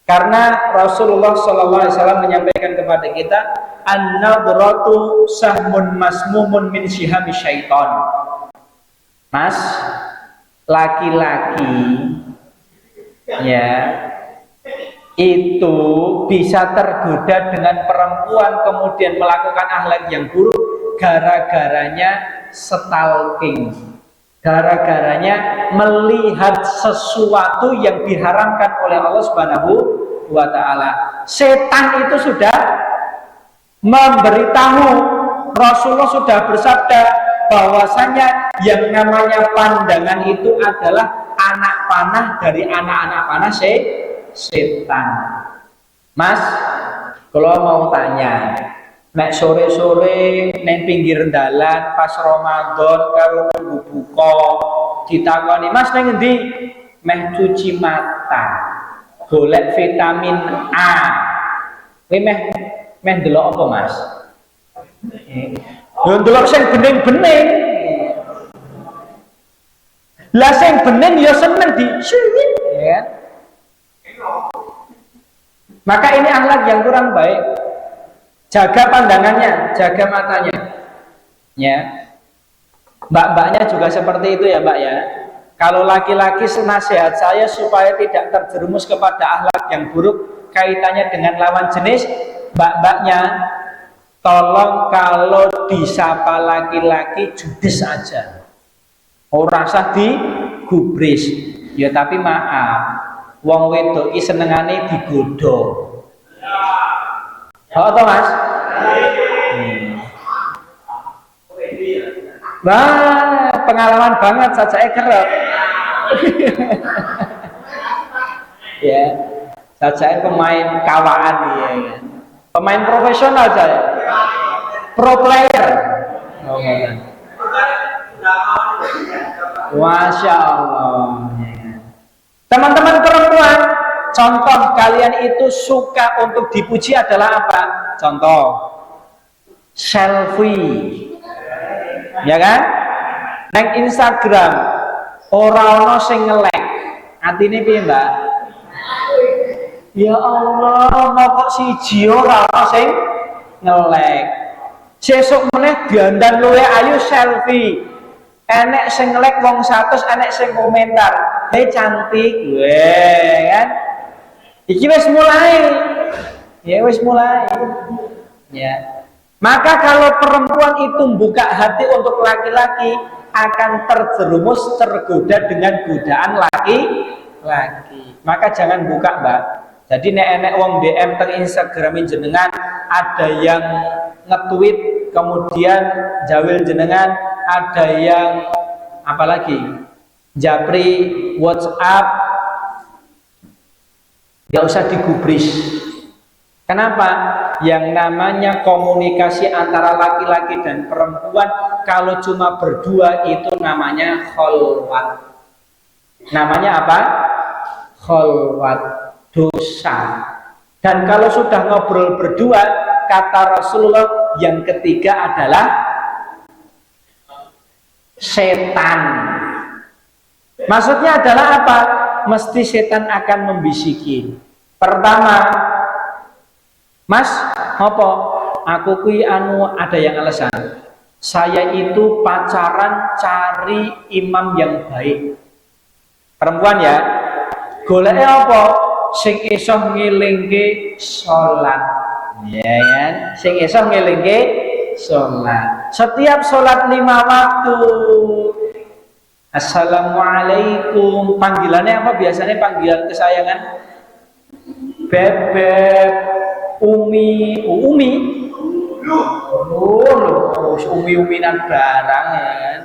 Karena Rasulullah SAW menyampaikan kepada kita, an-nadratu sahmun masmumun min syihami syaiton. Mas, laki-laki ya itu bisa tergoda dengan perempuan kemudian melakukan akhlak yang buruk gara-garanya stalking, gara-garanya melihat sesuatu yang diharamkan oleh Allah Subhanahu wa Ta'ala. Setan itu sudah memberitahu, Rasulullah sudah bersabda bahwasanya yang namanya pandangan itu adalah anak panah dari anak-anak panah setan. Mas, kalau mau tanya, nek sore-sore neng pinggir dalan pas Ramadan karo nunggu buka ditakoni, Mas neng endi? Meh cuci mata, golek vitamin A. Kowe meh ndelok apa, Mas? Ndelok sing bening-bening. Lah sing bening ya seneng disuwit, ya. Maka ini akhlak yang kurang baik. Jaga pandangannya, jaga matanya. Ya. Mbak-mbaknya juga seperti itu ya, Mbak ya. Kalau laki-laki nasihat saya supaya tidak terjerumus kepada akhlak yang buruk kaitannya dengan lawan jenis, mbak-mbaknya tolong kalau disapa laki-laki judes aja. Ora usah digubris. Ya tapi maaf, wong wedok iki senengane digodho. Oh toh Mas? Wah, pengalaman banget saja kerep. Ya, saja pemain kawaan ya. Pemain profesional saya. Pro player. Oh, Masya Allah. Teman-teman perempuan, contoh kalian itu suka untuk dipuji adalah apa? Contoh selfie, ya kan? Neng Instagram ora ono sing nge-like. Atine piye, Mbak? Ya Allah, mau kok siji ora ono sing nge-like. Sesuk meneh dandan luwe ayu selfie. Enek sing nge-like wong 100, enek sing komentar. Hei cantik, kan? Iki wis mulai. Ya wis mulai. Ya. Maka kalau perempuan itu buka hati untuk laki-laki akan terjerumus tergoda dengan godaan laki-laki. Maka jangan buka, Mbak. Jadi nek wong DM teng Instagram jenengan ada yang nge-tweet kemudian jawil jenengan, ada yang apalagi japri WhatsApp, nggak usah digubris. Kenapa? Yang namanya komunikasi antara laki-laki dan perempuan kalau cuma berdua itu namanya kholwat. Namanya apa? Kholwat, dosa. Dan kalau sudah ngobrol berdua, kata Rasulullah yang ketiga adalah setan. Maksudnya adalah apa? Mesti setan akan membisiki. Pertama, Mas, apa? Aku kui ada yang alasan. Saya itu pacaran cari imam yang baik. Perempuan ya. Goleke apa? Sing iso ngelingke salat. Ya kan? Sing iso ngelingke salat. Setiap salat 5 waktu. Assalamualaikum. Panggilannya apa biasanya panggilan kesayangan? Bebek, Umi, Oh, umi-uminan barang ya kan.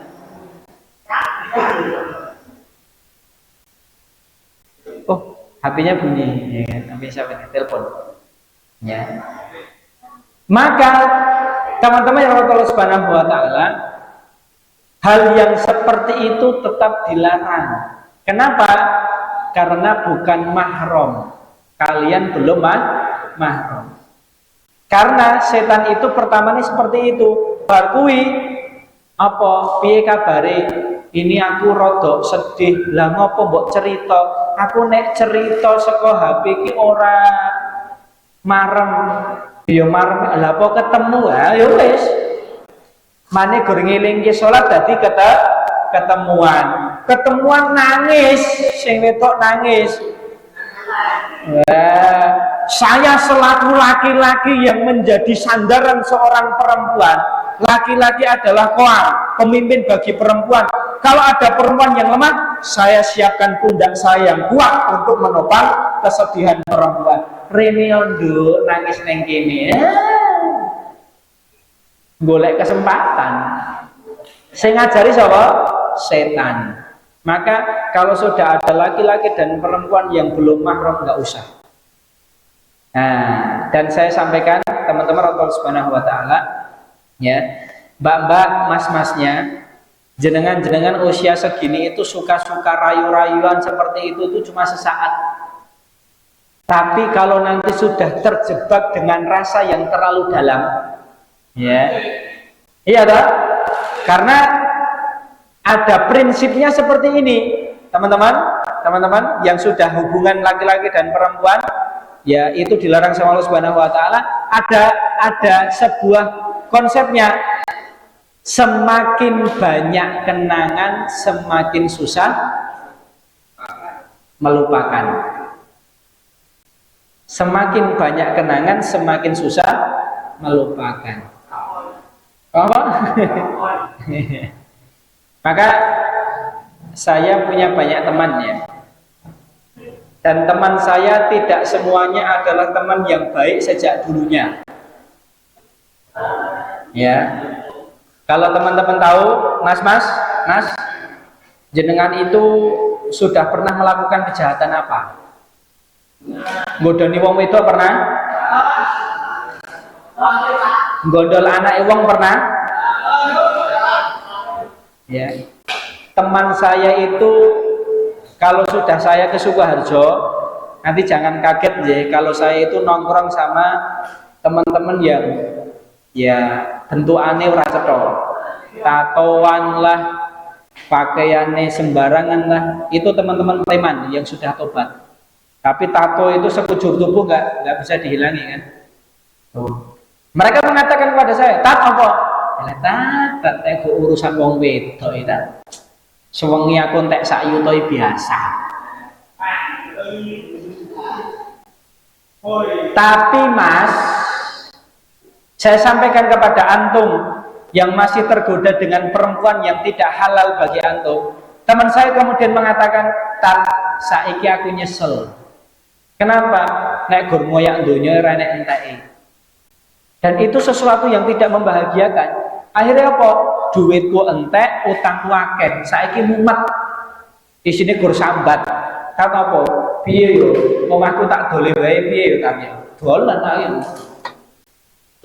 Oh, HP-nya bunyi ya kan. HP siapa nih? Telepon. Ya. Maka teman-teman yang Allah Subhanahu wa taala, hal yang seperti itu tetap dilarang. Kenapa? Karena bukan mahram. Kalian belum mahram. Karena setan itu pertamanya seperti itu. Barkui apa piye kabare? Ini aku rodok sedih. Lah ngopo mbok cerita? Aku nek cerita saka HP ki ora marem. Ya marem lha apa ketemu ha ya wis. Mane goreng ngelingke salat dadi ketemuan nangis, sing wedok nangis. Wah, saya selaku laki-laki yang menjadi sandaran seorang perempuan. Laki-laki adalah koam, pemimpin bagi perempuan. Kalau ada perempuan yang lemah, saya siapkan pundak saya yang kuat untuk menopang kesedihan perempuan. Rene ondo nangis neng kene. Golek kesempatan. Saya ngajari sapa? Setan. Maka kalau sudah ada laki-laki dan perempuan yang belum mahram nggak usah. Nah, dan saya sampaikan teman-teman Allah Subhanahu wa taala ya, mbak-mbak, mas-masnya, jenengan-jenengan usia segini itu suka-suka rayu-rayuan seperti itu cuma sesaat. Tapi kalau nanti sudah terjebak dengan rasa yang terlalu dalam, ya, iya tak? Karena ada prinsipnya seperti ini, teman-teman yang sudah hubungan laki-laki dan perempuan, ya itu dilarang sama Allah Subhanahu wa taala. Ada sebuah konsepnya, semakin banyak kenangan semakin susah melupakan. Semakin banyak kenangan semakin susah melupakan. Apa? Maka saya punya banyak teman ya, dan teman saya tidak semuanya adalah teman yang baik sejak dulunya. Ya, kalau teman-teman tahu, mas, jenengan itu sudah pernah melakukan kejahatan apa? Ngodoni wong itu pernah? Gondol anak wong pernah? Ya, teman saya itu kalau sudah saya ke Sukoharjo, nanti jangan kaget ya kalau saya itu nongkrong sama teman-teman yang ya bentukane ora cetha, tatoan lah, pakaiannya sembarangan lah, itu teman-teman preman yang sudah tobat. Tapi tato itu sekujur tubuh nggak bisa dihilangi kan? Mereka mengatakan kepada saya, "Tat apa?" Tat urusan wong wedok itu. Sewengi aku entek sak yuta biasa. Tapi Mas, saya sampaikan kepada antum yang masih tergoda dengan perempuan yang tidak halal bagi antum. Teman saya kemudian mengatakan, "Tat, saiki aku nyesel." Kenapa? Nek gur moyak donya ora nek enteke. Dan itu sesuatu yang tidak membahagiakan. Akhirnya apa? Duitku entek, utangku akeh. Saiki mumet. Di sini gur sambat. Kata apa? Piye yo? Wong aku tak dole wae piye yo tapi. Dolan ae.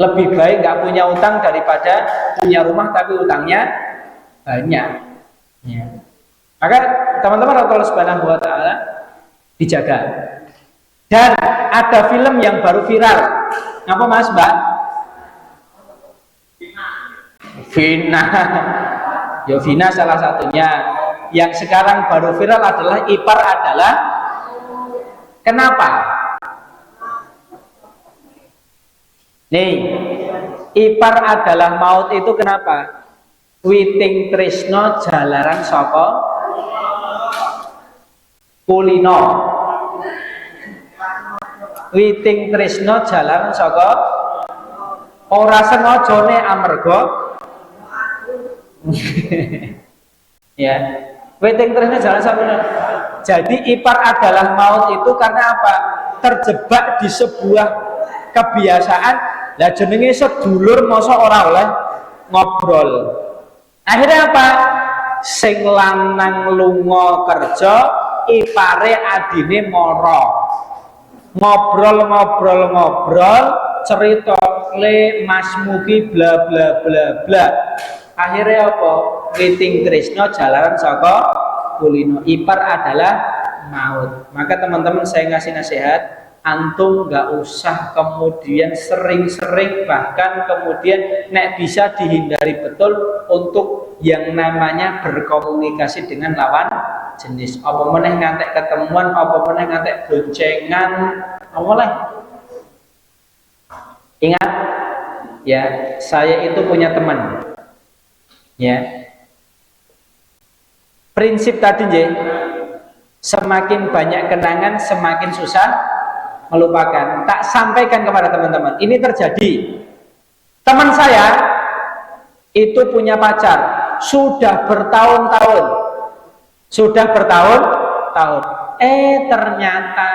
Lebih baik nggak punya utang daripada punya rumah tapi utangnya banyak. Ya. Maka teman-teman Allah Subhanahu wa taala dijaga. Dan ada film yang baru viral. Apa Mas, Mbak? Vina. Ya Vina salah satunya. Yang sekarang baru viral adalah ipar adalah. Kenapa? Nih, ipar adalah maut itu kenapa? Witing tresno jalaran saka kulino. Witing tresno jalaran saka ora sengajane amarga ya. Witing tresno jalan saka. Jadi ipar adalah maut itu karena apa? Terjebak di sebuah kebiasaan Lah jenenge sedulur masa ora oleh ngobrol. Akhirnya apa? Sing lanang lunga kerja, ipare adine mara. Ngobrol, cerita le Mas Mugi bla bla bla bla. Akhirnya apa? Witing Krisna jalaran saka kulino. Ipar adalah maut. Maka teman-teman saya ngasih nasihat, antum nggak usah kemudian sering-sering, bahkan kemudian nek bisa dihindari betul untuk yang namanya berkomunikasi dengan lawan jenis. Apa meneh ngantek ketemuan, apa meneh ngantek boncengan, mulai. Ingat ya, saya itu punya teman. Ya. Prinsip tadi semakin banyak kenangan semakin susah melupakan. Tak sampaikan kepada teman-teman. Ini terjadi. Teman saya itu punya pacar sudah bertahun-tahun. Ternyata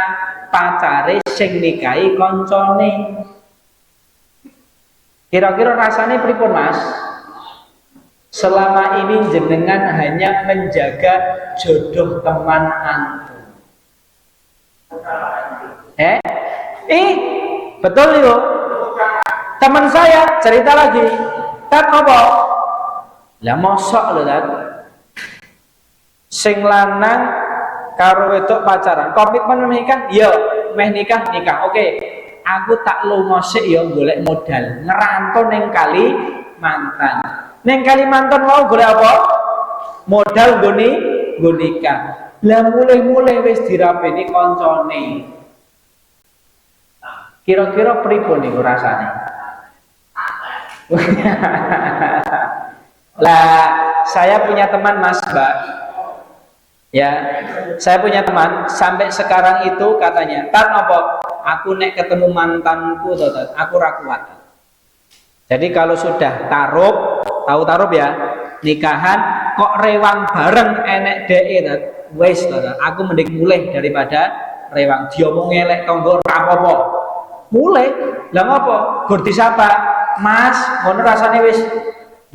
pacare sing nikahi koncone. Kira-kira rasanya pripun, Mas? Selama ini jenengan hanya menjaga jodoh teman antum. Betul itu. Teman saya cerita lagi, Tat apa? Lah mosok lho, Tat. Sing lanang karo wedok pacaran, komitmen menikah, ya meh nikah. Oke. Aku tak lunga sik ya golek modal, ngerantau ning Kalimantan. Neng Kalimantan mau golek apa? Modal nggo nikah. Lah mulai wis dirapeni koncone. Kira-kira pripun niku rasane? Lah, saya punya teman Mas, Mbak. Ya, saya punya teman sampai sekarang itu katanya, "Tat apa? Aku nek ketemu mantanku to, Tat, aku ra kuat." Jadi kalau sudah tahu tarup ya, nikahan kok rewang bareng enek dhek, wis to, aku mending mulai daripada rewang. Diomong elek tonggo ra apa-apa. Mulai. Lah ngopo? Gur disapa, "Mas, ngono rasane wis."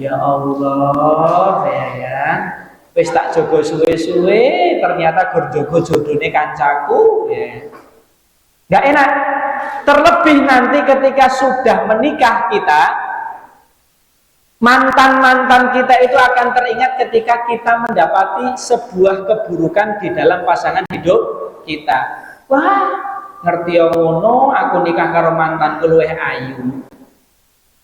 Ya Allah, ya kan. Wis tak jogo suwe-suwe, ternyata gur jogo jodone kancaku, ya. Nggak enak. Terlebih nanti ketika sudah menikah kita, mantan-mantan kita itu akan teringat ketika kita mendapati sebuah keburukan di dalam pasangan hidup kita. Wah, ngerti yang ngono aku nikah karo mantanku luwih ayu.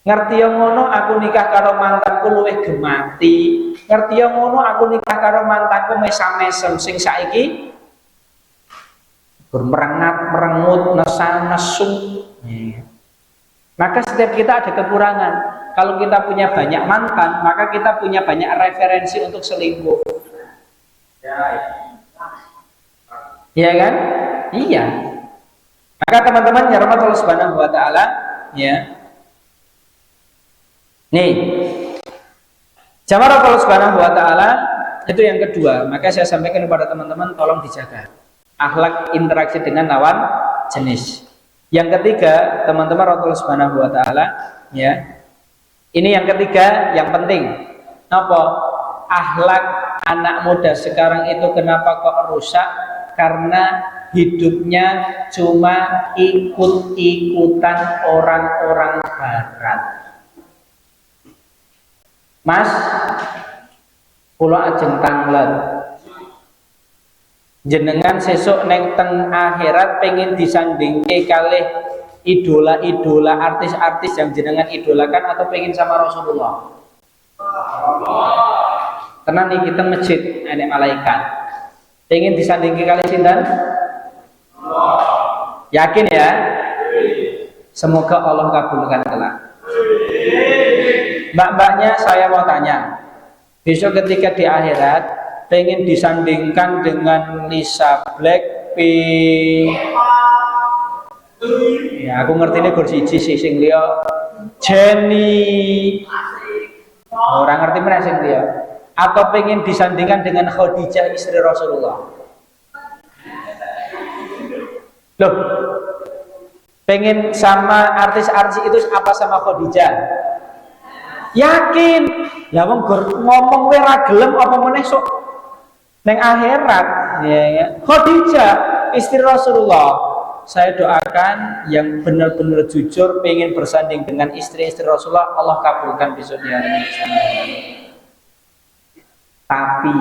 Ngerti yang ngono aku nikah karo mantanku luwih gemati. Ngerti yang ngono aku nikah karo mantanku mesam-mesem sing saiki merengut, nesu. Maka setiap kita ada kekurangan. Kalau kita punya banyak mantan, maka kita punya banyak referensi untuk selingkuh. Iya kan? Iya. Maka teman-teman ya rahmat Allah Subhanahu wa taala, ya. Nih. Jamaah Allah Subhanahu wa taala itu yang kedua. Maka saya sampaikan kepada teman-teman tolong dijaga akhlak interaksi dengan lawan jenis. Yang ketiga, teman-teman Allah Subhanahu wa taala, ya. Ini yang ketiga, yang penting. Apa? Akhlak anak muda sekarang itu kenapa kok rusak? Karena hidupnya cuma ikut-ikutan orang-orang barat. Mas, kula ajeng tanglet. Jenengan sesuk neng teng akhirat pengen disandingke kalih idola-idola artis-artis yang jenengan idolakan atau pengen sama Rasulullah? Tenan nih kita masjid enek malaikat. Pengen disandingke kalih sinten? Yakin ya? Semoga Allah kabulkan kelak. Mbak-mbaknya saya mau tanya, besok ketika di akhirat pengen disandingkan dengan Lisa Blackpink, ya aku ngerti ini kursi sing liya Jenny, orang ngerti mana sing liya, atau pengen disandingkan dengan Khadijah istri Rasulullah. Loh, Pengen sama artis-artis itu apa sama Khadijah? Yakin. Lah wong ngomong wae ra gelem apa meneh sok neng akhirat, ya. Khadijah istri Rasulullah. Saya doakan yang benar-benar jujur pengen bersanding dengan istri-istri Rasulullah, Allah kabulkan besok di hari kiamat. Tapi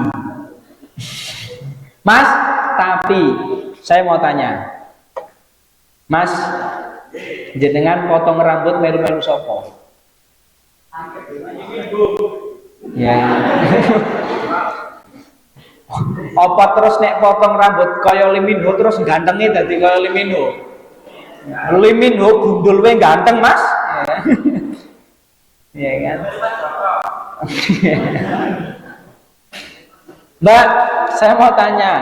Mas, tapi saya mau tanya, Mas, jenengan potong rambut melu-melu sopo? Ya. Apa terus nek potong rambut kaya Lee Min Ho terus gantengnya dadi kaya Lee Min Ho? Lee Min Ho gundul we ganteng, Mas. Iya kan? Mbak, saya mau tanya,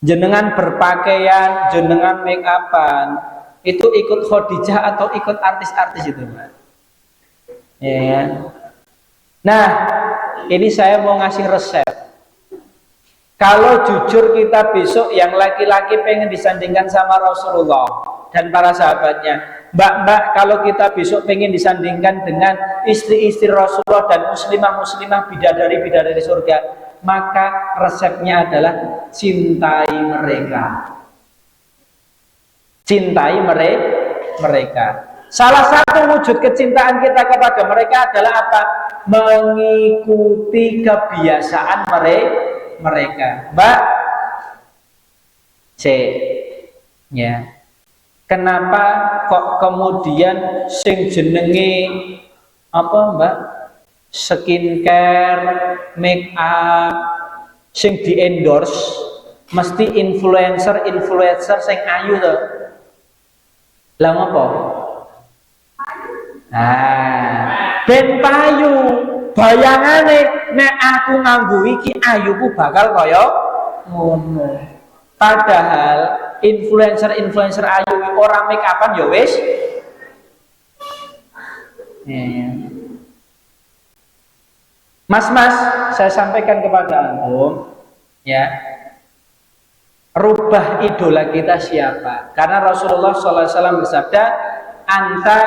jenengan berpakaian, jenengan make upan, itu ikut Khadijah atau ikut artis-artis itu, Mbak? Ya. Nah, ini saya mau ngasih resep. Kalau jujur kita besok yang laki-laki pengen disandingkan sama Rasulullah dan para sahabatnya, mbak-mbak, kalau kita besok pengen disandingkan dengan istri-istri Rasulullah dan muslimah-muslimah bidadari-bidadari surga, maka resepnya adalah cintai mereka. Cintai mereka. Salah satu wujud kecintaan kita kepada mereka adalah apa? Mengikuti kebiasaan mereka. Mbak, ya. Kenapa kok kemudian sing jenenge apa, Mbak? Skincare, make up, sing di endorse mesti influencer sing ayu to. Lah ngopo? Ben payu. Bayangane nek aku nganggo iki ayuku bakal kaya ngono. Padahal influencer ayu ora make upan ya wis. Mas, saya sampaikan kepada antum, ya. Rubah idola kita siapa? Karena Rasulullah SAW bersabda, anta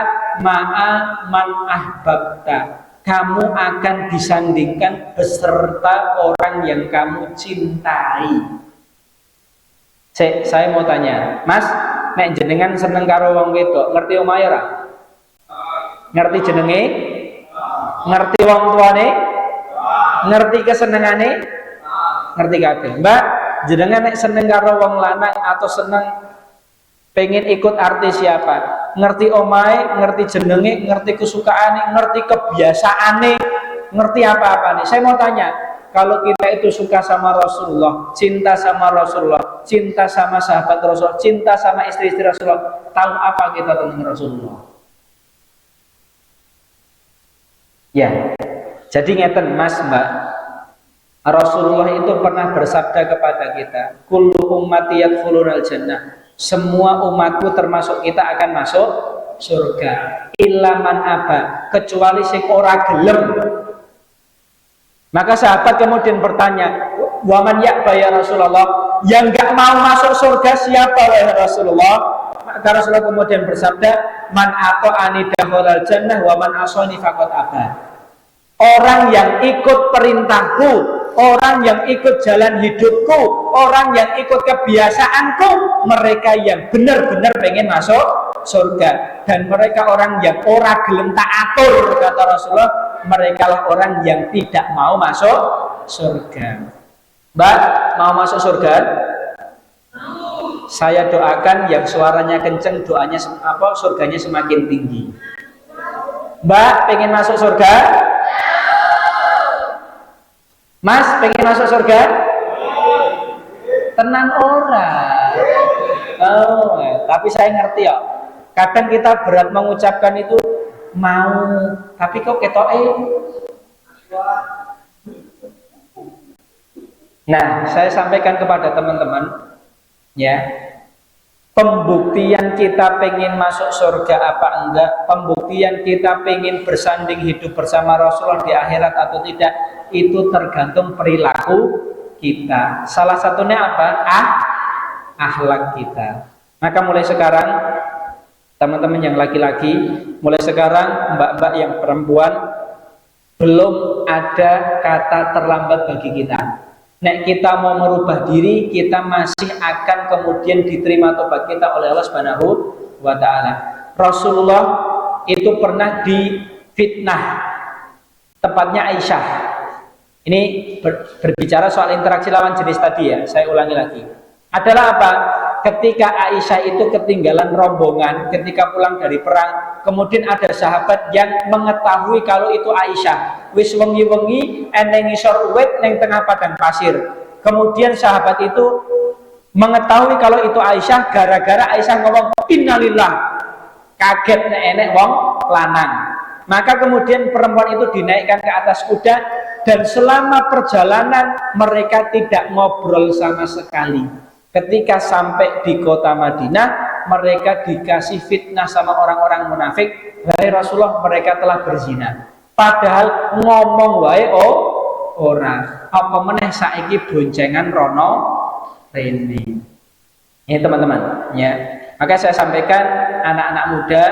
ma'a man ahbabta. Kamu akan disandingkan beserta orang yang kamu cintai. Saya mau tanya, Mas, nek jenengan seneng karo wong wedok, ngerti omahe ora? Ngerti jenenge? Ngerti wong tuane? Ngerti kesenengane? Ngerti kabeh. Mbak, jenengan nek seneng karo wong lanang atau seneng pengen ikut artis siapa? Ngerti omahe, ngerti jenenge, ngerti kesukaane, ngerti kebiasaane, ngerti apa-apa nih. Saya mau tanya, kalau kita itu suka sama Rasulullah, cinta sama Rasulullah, cinta sama sahabat Rasulullah, cinta sama istri-istri Rasulullah, tahu apa kita tentang Rasulullah? Ya, jadi ngeten Mas, Mbak, Rasulullah itu pernah bersabda kepada kita, kullu ummati yadkhulunal jannah. Semua umatku termasuk kita akan masuk surga. Illa man aba, kecuali sing ora gelem. Maka sahabat kemudian bertanya, waman ya'ba ya Rasulullah, yang enggak mau masuk surga siapa wahai Rasulullah? Maka Rasulullah kemudian bersabda, man ata'ani dakhalal jannah wa man asani faqad aba. Orang yang ikut perintahku, orang yang ikut jalan hidupku, orang yang ikut kebiasaanku, mereka yang benar-benar pengen masuk surga. Dan mereka orang yang ora gelem tak atur, kata Rasulullah, mereka lah orang yang tidak mau masuk surga. Mbak, mau masuk surga? Saya doakan yang suaranya kenceng, doanya surganya semakin tinggi. Mbak, pengen masuk surga? Mas, pengen masuk surga? Tenan ora. Oh, tapi saya ngerti ya. Kadang kita berat mengucapkan itu mau, tapi kok ketoke. Nah, saya sampaikan kepada teman-teman, ya. Pembuktian kita pengen masuk surga apa enggak, pembuktian kita pengen bersanding hidup bersama Rasulullah di akhirat atau tidak, itu tergantung perilaku kita. Salah satunya apa? Akhlak kita. Maka mulai sekarang Teman-teman yang laki-laki, mulai sekarang mbak-mbak yang perempuan, belum ada kata terlambat bagi kita. Nek kita mau merubah diri, kita masih akan kemudian diterima tobat kita oleh Allah Subhanahu wa taala. Rasulullah itu pernah difitnah, tepatnya Aisyah. Ini berbicara soal interaksi lawan jenis tadi ya, saya ulangi lagi. Adalah apa? Ketika Aisyah itu ketinggalan rombongan ketika pulang dari perang, kemudian ada sahabat yang mengetahui kalau itu Aisyah. Wis wengi-wengi eneng ngisor uwit neng tengah padang pasir. Kemudian sahabat itu mengetahui kalau itu Aisyah gara-gara Aisyah ngomong innalillah. Kaget enek wong lanang. Maka kemudian perempuan itu dinaikkan ke atas kuda dan selama perjalanan mereka tidak ngobrol sama sekali. Ketika sampai di kota Madinah, mereka dikasih fitnah sama orang-orang munafik, dari Rasulullah mereka telah berzina. Padahal ngomong wae orang. Apa meneh saiki boncengan rono rene. Ya teman-teman, ya. Maka saya sampaikan anak-anak muda,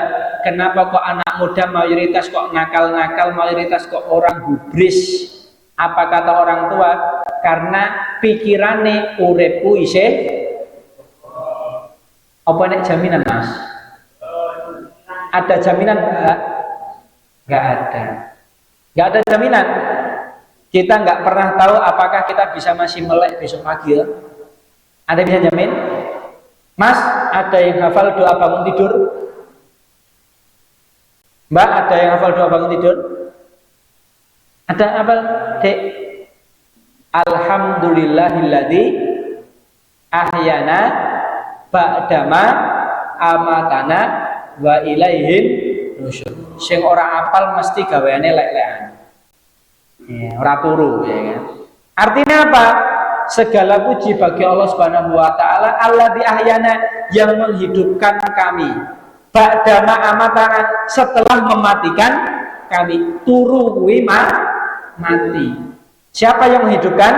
kenapa kok anak muda mayoritas kok nakal-nakal, mayoritas kok orang gubris? Apa kata orang tua? Karena pikirane uripku isih apa nek jaminan Mas? Ada jaminan enggak? Enggak ada. Enggak ada jaminan. Kita enggak pernah tahu apakah kita bisa masih melek besok pagi ya. Ada bisa jamin? Mas, ada yang hafal doa bangun tidur? Mbak, ada yang hafal doa bangun tidur? Ada apa, Dek? Alhamdulillahilladzi ahyana ba'dama amatana wa ilaihin nusyur. Sing ora apal mesti gaweane lek-lekan. Ya, ora turu ya kan. Artinya apa? Segala puji bagi Allah Subhanahu wa taala alladzi ahyana, yang menghidupkan kami. Ba'dama amatana, setelah mematikan kami. Turu kuwi mati. Siapa yang menghidupkan?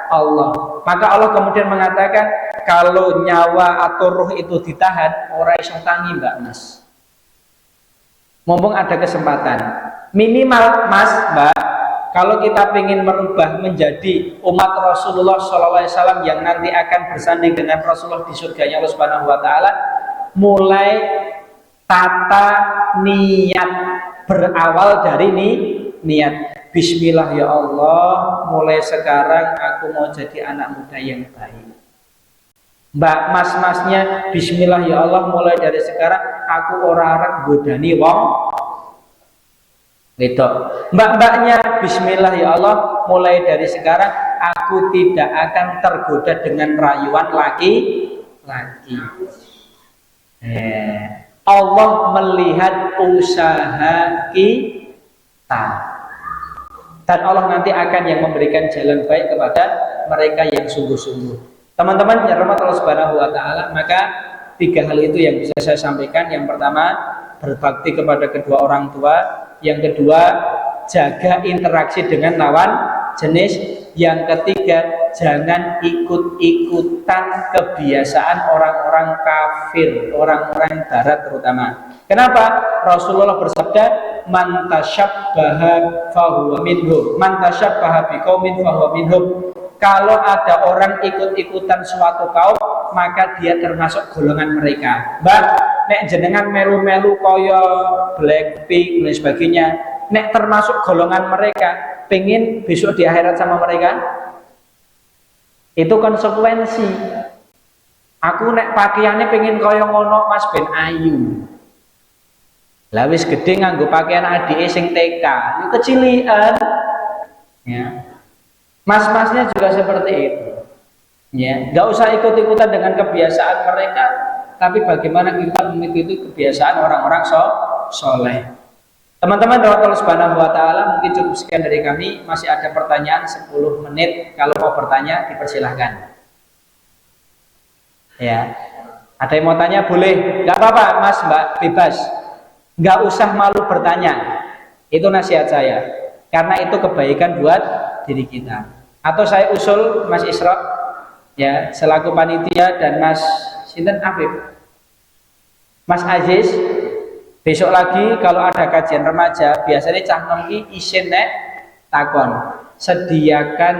Allah. Maka Allah kemudian mengatakan kalau nyawa atau ruh itu ditahan, ora iso tangi Mbak Mas. Mumpung ada kesempatan, minimal Mas Mbak, kalau kita ingin merubah menjadi umat Rasulullah SAW yang nanti akan bersanding dengan Rasulullah di surganya Allah Subhanahu wa taala, mulai tata niat, berawal dari niat. Bismillah ya Allah, mulai sekarang aku mau jadi anak muda yang baik. Mbak mas-masnya, bismillah ya Allah, mulai dari sekarang aku ora godani wong gitu. Mbak-mbaknya, bismillah ya Allah, mulai dari sekarang aku tidak akan tergoda dengan rayuan laki. Allah melihat usaha kita. Dan Allah nanti akan yang memberikan jalan baik kepada mereka yang sungguh-sungguh. Teman-teman yang rahmat Allah Subhanahu wa taala, maka 3 hal itu yang bisa saya sampaikan. Yang pertama, berbakti kepada kedua orang tua. Yang kedua, jaga interaksi dengan lawan jenis. Yang ketiga, jangan ikut-ikutan kebiasaan orang-orang kafir, orang-orang barat terutama. Kenapa? Rasulullah bersabda, man tasyabbaha fahuwa minhum, man tasyabbaha biqaumin fahuwa minhum. Kalau ada orang ikut-ikutan suatu kaum, maka dia termasuk golongan mereka. Mbak, nek jenengan melu-melu kaya Blackpink dan sebagainya, nek termasuk golongan mereka, pengen besok di akhirat sama mereka? Itu konsekuensi. Aku nek pakaiannya pengen kaya ngono Mas Ben Ayu. Lah wis gede nganggo pakaian adike sing TK, itu kecilian. Ya. Mas-masnya juga seperti itu. Ya, enggak usah ikut-ikutan dengan kebiasaan mereka, tapi bagaimana kita mengikuti kebiasaan orang-orang soleh. Teman-teman rahmat Allah Subhanahu wa taala, mungkin cukup sekian dari kami. Masih ada pertanyaan 10 menit. Kalau mau bertanya dipersilahkan. Ya. Ada yang mau tanya boleh. Enggak apa-apa, Mas, Mbak, bebas. Enggak usah malu bertanya. Itu nasihat saya. Karena itu kebaikan buat diri kita. Atau saya usul Mas Isra ya, selaku panitia dan Mas Sinten Afif. Mas Aziz, besok lagi kalau ada kajian remaja, biasanya cah nom ki isin nek takon, sediakan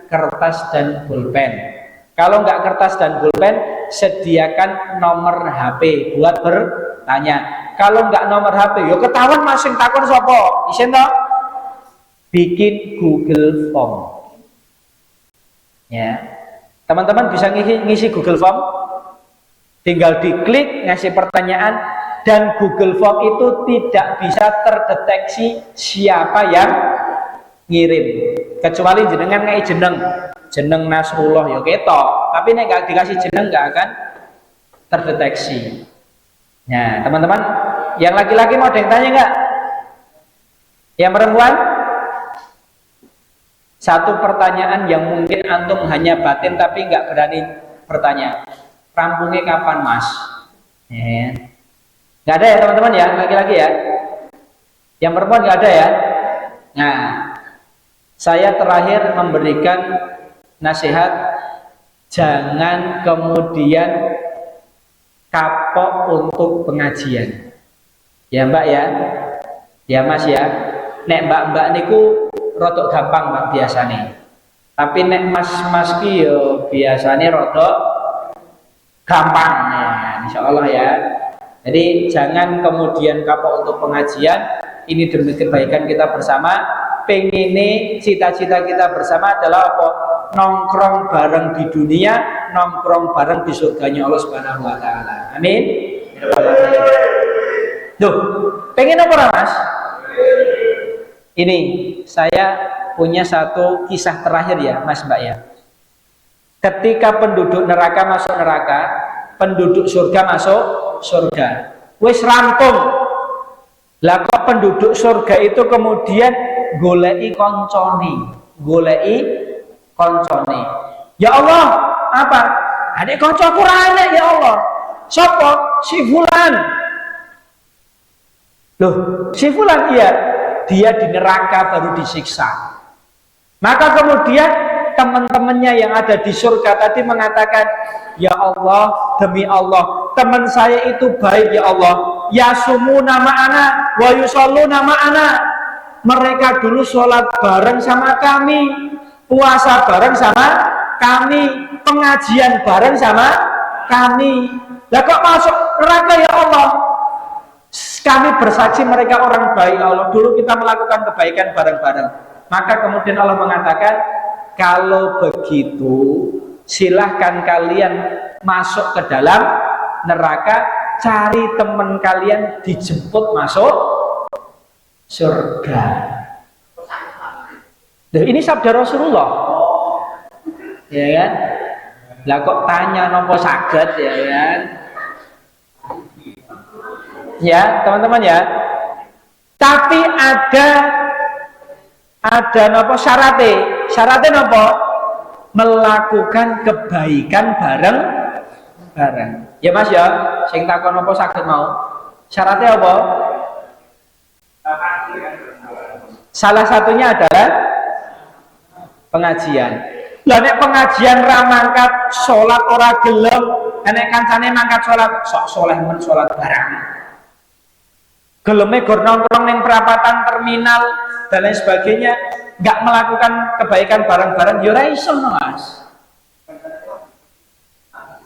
kertas dan pulpen. Kalau nggak kertas dan pulpen, sediakan nomor HP buat bertanya. Kalau nggak nomor HP, yo ketahuan masing takon sopo, isin toh? Bikin Google Form. Ya, teman-teman bisa ngisi Google Form. Tinggal diklik ngasih pertanyaan, dan Google Form itu tidak bisa terdeteksi siapa yang ngirim, kecuali jenengan ngai jeneng Nasrullah ya ketok, tapi nek gak dikasih jeneng gak akan terdeteksi. Nah teman-teman, yang laki-laki mau ada yang tanya nggak? Yang perempuan? Satu pertanyaan yang mungkin antum hanya batin tapi nggak berani bertanya, rampungnya kapan mas? Nggak ada ya teman-teman ya, laki-laki ya. Yang perempuan nggak ada ya. Nah, saya terakhir memberikan nasihat, jangan kemudian kapok untuk pengajian. Ya mbak ya, ya mas ya. Nek mbak-mbak niku rodok gampang mbak biasa nih. Tapi nek mas-mas ki yo biasanya rodok gampang ya, insya Allah ya. Jadi jangan kemudian kapok untuk pengajian. Ini demi kebaikan kita bersama. Pengen cita-cita kita bersama adalah apa? Nongkrong bareng di dunia, nongkrong bareng di surganya Allah Subhanahu Wa Taala. Amin. Duh, pengen apa mas? Ini saya punya satu kisah terakhir ya, mas mbak ya. Ketika penduduk neraka masuk neraka, penduduk surga masuk surga. Wis rampung. Lah kok penduduk surga itu kemudian golei koncone. Ya Allah, apa? Adik koncoku ra enek ya Allah. Sopo? Si fulan. Loh, si fulan iya, dia di neraka baru disiksa. Maka kemudian teman-temannya yang ada di surga tadi mengatakan, ya Allah, demi Allah, teman saya itu baik ya Allah. Yasumuna ma'ana wa yusalluna ma'ana. Mereka dulu sholat bareng sama kami, puasa bareng sama kami, pengajian bareng sama kami. Lah kok masuk neraka ya Allah? Kami bersaksi mereka orang baik ya Allah. Dulu kita melakukan kebaikan bareng-bareng. Maka kemudian Allah mengatakan, kalau begitu silahkan kalian masuk ke dalam neraka, cari teman kalian dijemput masuk surga. Nah, ini sabda Rasulullah. Ya kan? Lah kok tanya nopo saged ya kan? Ya, teman-teman ya. Tapi ada nopo syaratnya. Syaratnya nopo? Melakukan kebaikan bareng-bareng. Ya Mas ya, sing takon nopo saged mau. Syaratnya apa? Salah satunya adalah pengajian. Lah nek pengajian ra mangkat, salat ora gelem, nek kancane mangkat salat, sok soleh men salat bareng. Geleme gor nongkrong ning perapatan terminal dan lain sebagainya, enggak melakukan kebaikan bareng-bareng ya ora iso, Mas.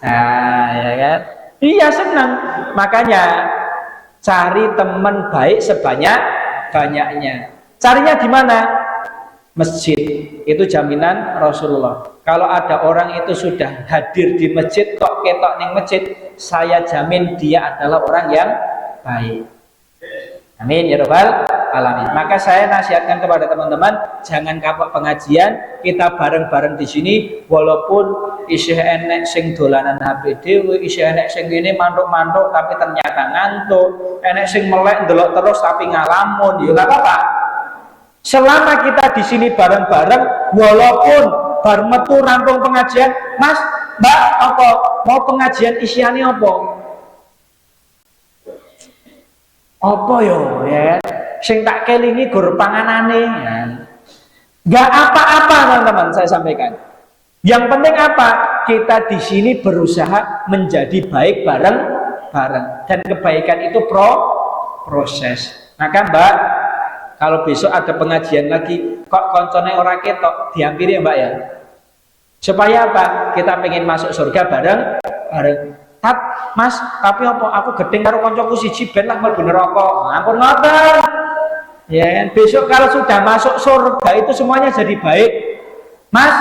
Nah, ya kan? Iya senang. Makanya cari teman baik sebanyak-banyaknya. Carinya di mana? Masjid. Itu jaminan Rasulullah. Kalau ada orang itu sudah hadir di masjid kok ketok ning masjid, saya jamin dia adalah orang yang baik. Amin ya rabbal alamin. Maka saya nasihatkan kepada teman-teman, jangan kapok pengajian, kita bareng-bareng di sini walaupun isih enek sing dolanan HP dhewe, isih enek sing ngene mantuk-mantuk tapi ternyata ngantuk, enek sing melek ndelok terus tapi ngalamun, ya enggak apa-apa. Selama kita di sini bareng-bareng, walaupun bar metu rampung pengajian, Mas, Mbak, apa mau pengajian isiane apa? Apa yo ya? Sing tak kelingi gur panganane. Ya. Enggak apa-apa teman-teman, saya sampaikan. Yang penting apa? Kita di sini berusaha menjadi baik bareng. Dan kebaikan itu proses. Maka Mbak, kalau besok ada pengajian lagi, kok koncone ora ketok, dihampiri ya Mbak ya. Supaya apa? Kita pengen masuk surga bareng. Mas, tapi apa? Aku gedeng karo koncoku siji ben lah mlebu neraka. Ampun ngoten. Ya kan? Besok kalau sudah masuk surga itu semuanya jadi baik. Mas,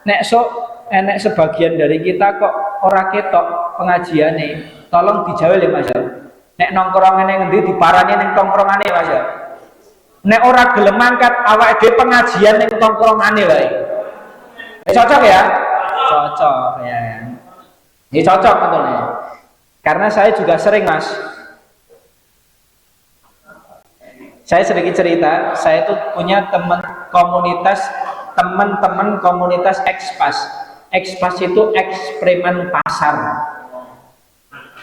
nek enek sebagian dari kita kok ora ketok pengajiane. Tolong dijawel ya Mas. Nek nongkrongane ngendi diparani ning tongkrongane Mas. Nek ora gelem mangkat awake dhewe pengajian ning tongkrongane wae. Cocok ya? Cocok ya. Ini cocok katanya. Karena saya juga sering Mas. Saya sedikit cerita, saya itu punya teman-teman komunitas ekspas. Ekspas itu eksperimen pasar.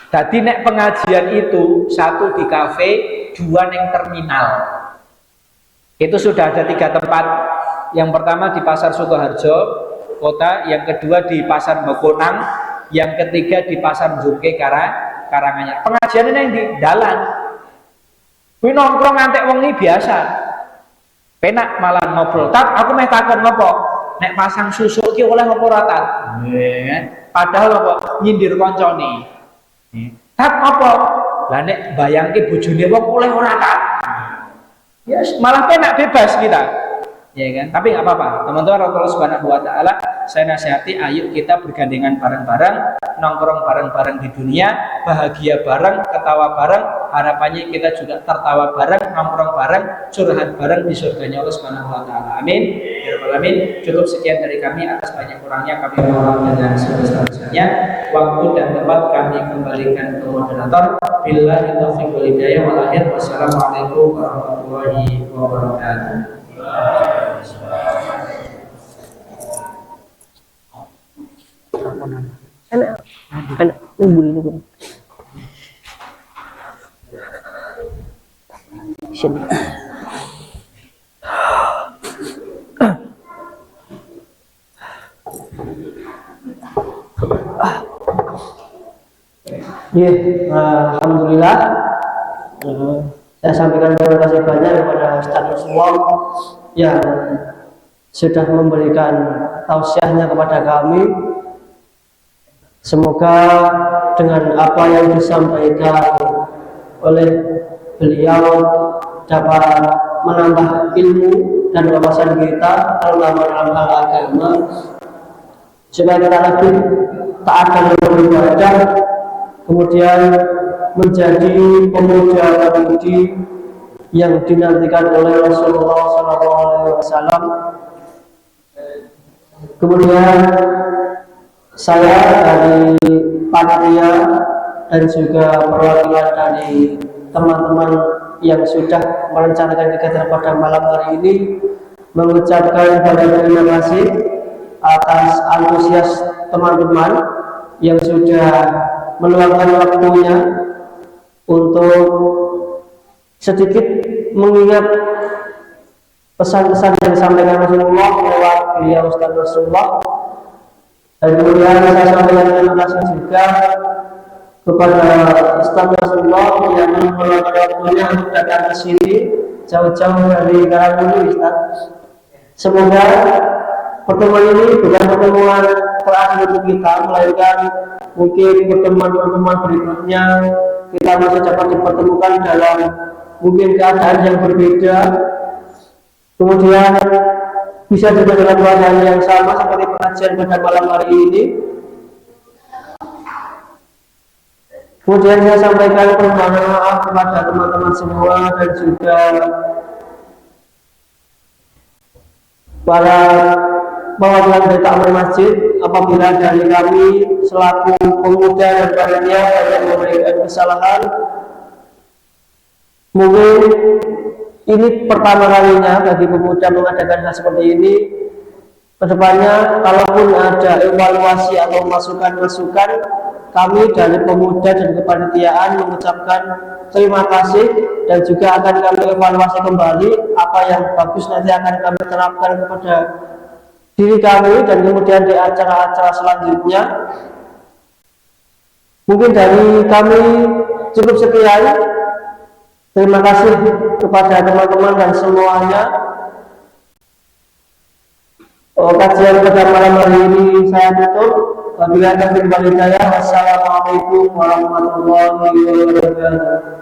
Jadi nek pengajian itu satu di kafe, dua neng terminal. Itu sudah ada 3 tempat. Yang pertama di Pasar Sukoharjo kota, yang kedua di Pasar Bokonang, yang ketiga di Pasar Joke Karanganyar. Pengajian ini yang di dalan. Kuwi nongkrong ngantek wengi biasa. Penak malah ngobrol. Tat, aku meh takon ngopo? Nek pasang susu ki oleh apa ora tat? Padahal apa nyindir koncone. Tat apa? Lah nek bayangke bojone wong oleh ora tat. Ya malah penak bebas kita. Ya kan? Tapi nggak apa-apa. Teman-teman Allah Subhanahu wa taala, saya nasihati ayo kita bergandengan bareng-bareng, nongkrong bareng-bareng di dunia, bahagia bareng, ketawa bareng, harapannya kita juga tertawa bareng, nongkrong bareng, curhat bareng di surganya Allah Subhanahu wa taala. Amin. Ya rabbal alamin. Cukup sekian dari kami, atas banyak kurangnya kami mohon dengan sebesar-besarnya. Waktu dan tempat kami kembalikan ke moderator. Billahi taufiq wal hidayah wal akhir. Wassalamualaikum warahmatullahi wabarakatuh. Anak ibu ini kan. Sini. Ya, alhamdulillah. Saya sampaikan terima kasih banyak kepada Ustaz Rasulullah yang sudah memberikan tausiahnya kepada kami. Semoga dengan apa yang disampaikan oleh beliau dapat menambah ilmu dan wawasan kita terutama dalam hal agama, supaya kita lebih taat dan beribadah, kemudian menjadi pemuja-pemudi yang dinantikan oleh Rasulullah SAW. Kemudian saya dari panitia dan juga perwakilan dari teman-teman yang sudah merencanakan kegiatan pada malam hari ini mengucapkan banyak terima kasih atas antusias teman-teman yang sudah meluangkan waktunya untuk sedikit mengingat pesan-pesan yang disampaikan Rasulullah lewat beliau Ustaz Rasulullah. Dan kemudian saya sampaikan terima kasih juga kepada Ustaz Rasulullah yang meluangkan waktunya untuk datang ke sini jauh-jauh dari Karanganyar, Ustaz. Semoga pertemuan ini bukan pertemuan terakhir untuk kita, melainkan mungkin pertemuan-pertemuan berikutnya kita masih dapat dipertemukan dalam mungkin keadaan yang berbeda, kemudian bisa juga dalam keadaan yang sama seperti pengajian pada malam hari ini. Kemudian saya sampaikan permohonan maaf kepada teman-teman semua dan juga para perwakilan dari takmir masjid apabila dari kami selaku pemuda dan panitia banyak memberikan kesalahan. Mungkin ini pertama kalinya bagi pemuda mengadakan hal seperti ini. Kedepannya kalaupun ada evaluasi atau masukan-masukan, kami dari pemuda dan kepanitiaan mengucapkan terima kasih dan juga akan kami evaluasi kembali apa yang bagus nanti akan kami terapkan kepada diri kami dan kemudian di acara-acara selanjutnya. Mungkin dari kami cukup sekian. Terima kasih kepada teman-teman dan semuanya. Kajian pada malam hari ini saya tutup. Wabillahi taufiq wal hidayah. Wassalamualaikum warahmatullahi wabarakatuh.